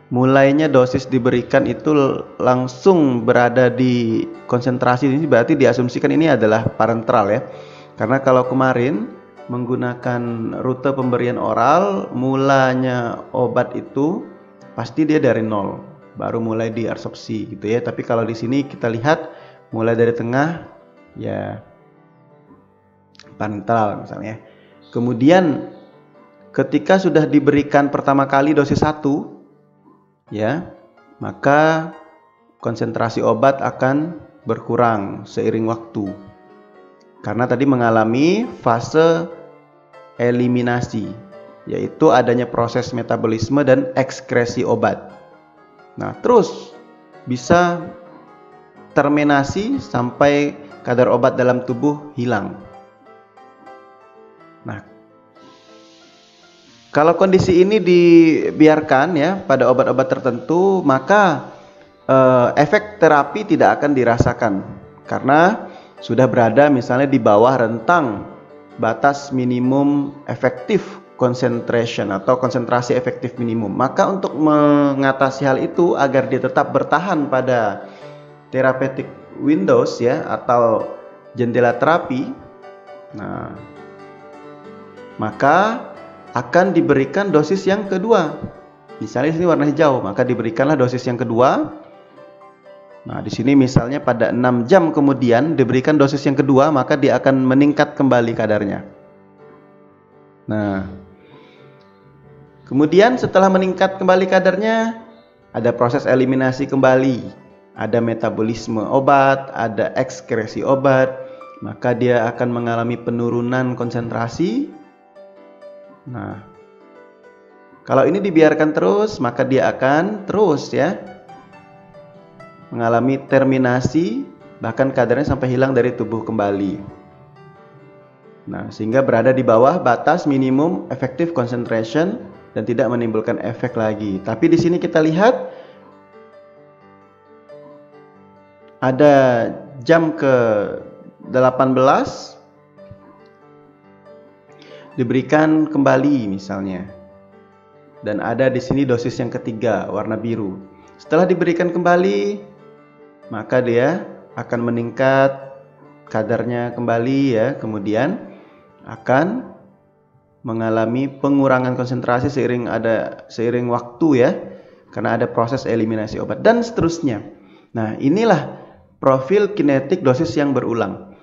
[SPEAKER 1] mulainya dosis diberikan itu langsung berada di konsentrasi ini, berarti diasumsikan ini adalah parenteral ya. Karena kalau kemarin menggunakan rute pemberian oral, mulanya obat itu pasti dia dari 0, baru mulai diabsorpsi gitu ya. Tapi kalau di sini kita lihat mulai dari tengah ya parenteral misalnya. Kemudian ketika sudah diberikan pertama kali dosis 1 ya, maka konsentrasi obat akan berkurang seiring waktu. Karena tadi mengalami fase eliminasi, yaitu adanya proses metabolisme dan ekskresi obat. Nah, terus bisa terminasi sampai kadar obat dalam tubuh hilang. Nah, kalau kondisi ini dibiarkan ya pada obat-obat tertentu, maka efek terapi tidak akan dirasakan karena sudah berada misalnya di bawah rentang batas minimum efektif concentration atau konsentrasi efektif minimum. Maka untuk mengatasi hal itu agar dia tetap bertahan pada therapeutic windows ya atau jendela terapi, nah maka akan diberikan dosis yang kedua. Misalnya di sini warna hijau, maka diberikanlah dosis yang kedua. Nah, di sini misalnya pada 6 jam kemudian diberikan dosis yang kedua, maka dia akan meningkat kembali kadarnya. Nah, kemudian setelah meningkat kembali kadarnya, ada proses eliminasi kembali, ada metabolisme obat, ada ekskresi obat, maka dia akan mengalami penurunan konsentrasi. Nah, kalau ini dibiarkan terus, maka dia akan terus ya mengalami terminasi, bahkan kadarnya sampai hilang dari tubuh kembali. Nah, sehingga berada di bawah batas minimum effective concentration dan tidak menimbulkan efek lagi. Tapi di sini kita lihat ada jam ke-18 diberikan kembali misalnya, dan ada di sini dosis yang ketiga warna biru. Setelah diberikan kembali, maka dia akan meningkat kadarnya kembali ya, kemudian akan mengalami pengurangan konsentrasi seiring waktu ya, karena ada proses eliminasi obat dan seterusnya. Nah, inilah profil kinetik dosis yang berulang.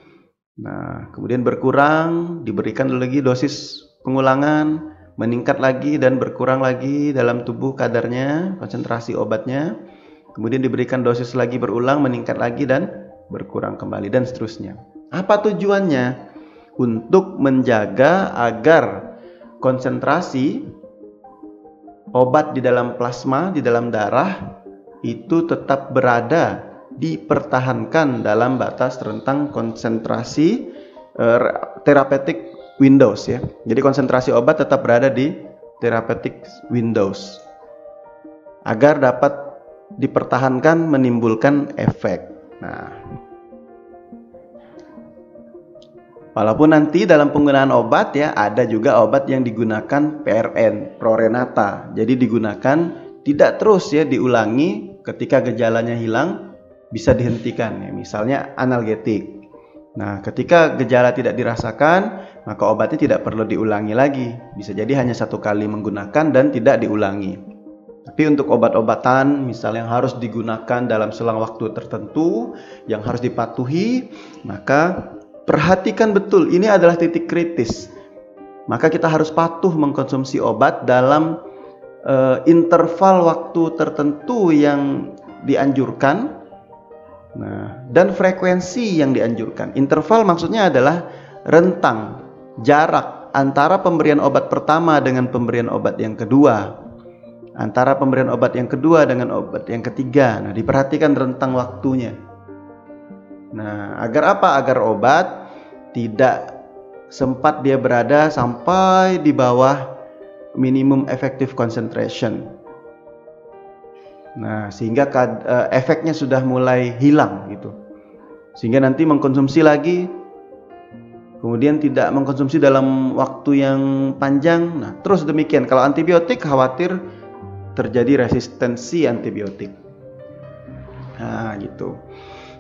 [SPEAKER 1] Nah, kemudian berkurang, diberikan lagi dosis pengulangan, meningkat lagi dan berkurang lagi dalam tubuh kadarnya, konsentrasi obatnya. Kemudian diberikan dosis lagi berulang, meningkat lagi dan berkurang kembali dan seterusnya. Apa tujuannya? Untuk menjaga agar konsentrasi obat di dalam plasma, di dalam darah itu tetap berada, dipertahankan dalam batas rentang konsentrasi therapeutic windows ya. Jadi konsentrasi obat tetap berada di therapeutic windows agar dapat dipertahankan menimbulkan efek. Nah, walaupun nanti dalam penggunaan obat ya ada juga obat yang digunakan PRN, prorenata. Jadi digunakan tidak terus ya diulangi, ketika gejalanya hilang bisa dihentikan ya, misalnya analgetik. Nah, ketika gejala tidak dirasakan, maka obatnya tidak perlu diulangi lagi. Bisa jadi hanya 1 kali menggunakan dan tidak diulangi. Tapi untuk obat-obatan misalnya yang harus digunakan dalam selang waktu tertentu, yang harus dipatuhi, maka perhatikan betul, ini adalah titik kritis. Maka kita harus patuh mengkonsumsi obat dalam interval waktu tertentu yang dianjurkan. Nah, dan frekuensi yang dianjurkan. Interval maksudnya adalah rentang, jarak antara pemberian obat pertama dengan pemberian obat yang kedua, antara pemberian obat yang kedua dengan obat yang ketiga. Nah, diperhatikan rentang waktunya. Nah, agar apa? Agar obat tidak sempat dia berada sampai di bawah minimum effective concentration. Nah, sehingga efeknya sudah mulai hilang gitu. Sehingga nanti mengkonsumsi lagi, kemudian tidak mengkonsumsi dalam waktu yang panjang. Nah, terus demikian. Kalau antibiotik khawatir terjadi resistensi antibiotik. Nah, gitu.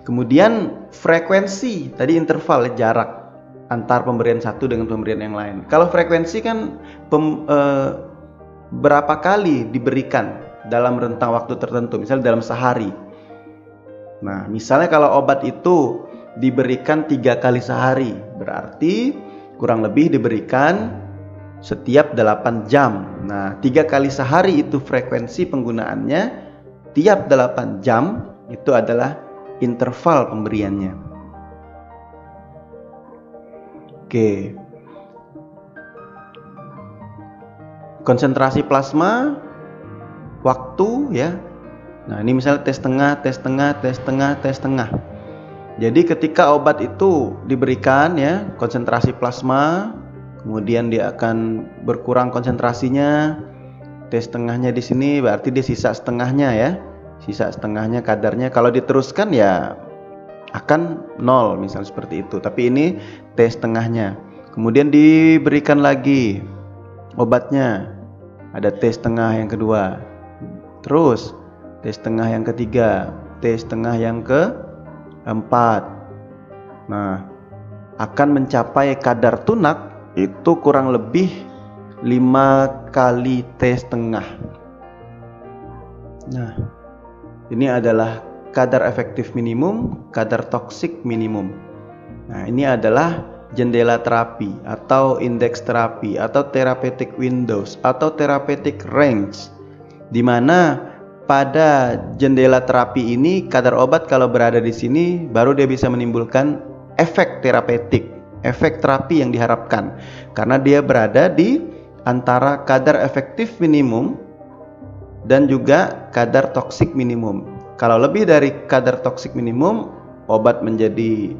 [SPEAKER 1] Kemudian frekuensi, tadi interval, jarak antar pemberian satu dengan pemberian yang lain. Kalau frekuensi kan berapa kali diberikan dalam rentang waktu tertentu, misalnya dalam sehari. Nah, misalnya kalau obat itu diberikan 3 kali sehari, berarti kurang lebih diberikan setiap 8 jam. Nah, 3 kali sehari itu frekuensi penggunaannya, tiap 8 jam itu adalah interval pemberiannya. Oke. Konsentrasi plasma, waktu ya. Nah, ini misalnya tes tengah, tes tengah, tes tengah, tes tengah. Jadi ketika obat itu diberikan ya, konsentrasi plasma, kemudian dia akan berkurang konsentrasinya. Tes tengahnya di sini berarti dia sisa setengahnya ya. Sisa setengahnya kadarnya. Kalau diteruskan ya akan 0 misalnya seperti itu. Tapi ini tes tengahnya. Kemudian diberikan lagi obatnya. Ada tes tengah yang kedua. Terus tes tengah yang ketiga, tes tengah yang keempat. Nah, akan mencapai kadar tunak itu kurang lebih 5 kali tes tengah. Nah, ini adalah kadar efektif minimum, kadar toksik minimum. Nah, ini adalah jendela terapi atau indeks terapi atau therapeutic windows atau therapeutic range, di mana pada jendela terapi ini kadar obat kalau berada di sini baru dia bisa menimbulkan efek terapeutik, efek terapi yang diharapkan, karena dia berada di antara kadar efektif minimum dan juga kadar toksik minimum. Kalau lebih dari kadar toksik minimum, obat menjadi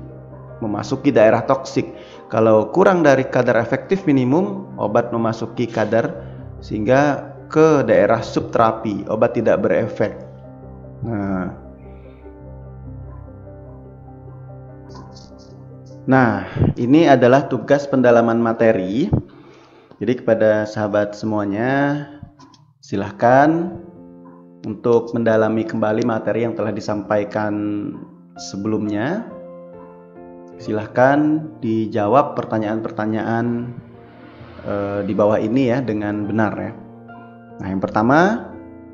[SPEAKER 1] memasuki daerah toksik. Kalau kurang dari kadar efektif minimum, obat memasuki kadar sehingga ke daerah subterapi, obat tidak berefek. Nah, ini adalah tugas pendalaman materi. Jadi kepada sahabat semuanya, silahkan untuk mendalami kembali materi yang telah disampaikan sebelumnya. Silahkan dijawab pertanyaan-pertanyaan di bawah ini ya dengan benar ya. Nah, yang pertama,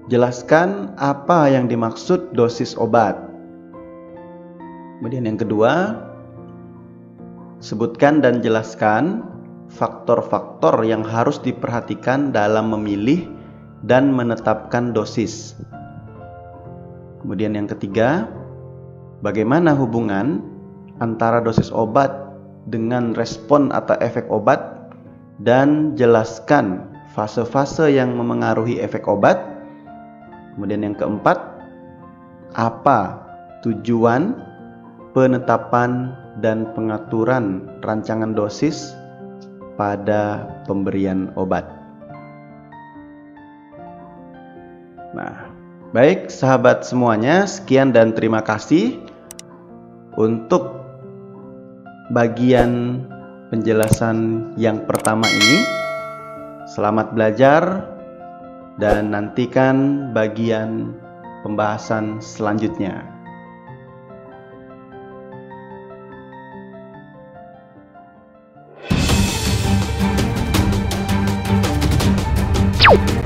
[SPEAKER 1] jelaskan apa yang dimaksud dosis obat. Kemudian yang kedua, sebutkan dan jelaskan faktor-faktor yang harus diperhatikan dalam memilih dan menetapkan dosis. Kemudian yang ketiga, bagaimana hubungan antara dosis obat dengan respon atau efek obat, dan jelaskan fase-fase yang memengaruhi efek obat. Kemudian yang keempat, apa tujuan penetapan dan pengaturan rancangan dosis pada pemberian obat. Nah, baik sahabat semuanya, sekian dan terima kasih untuk bagian penjelasan yang pertama ini. Selamat belajar dan nantikan bagian pembahasan selanjutnya.
[SPEAKER 2] Bye.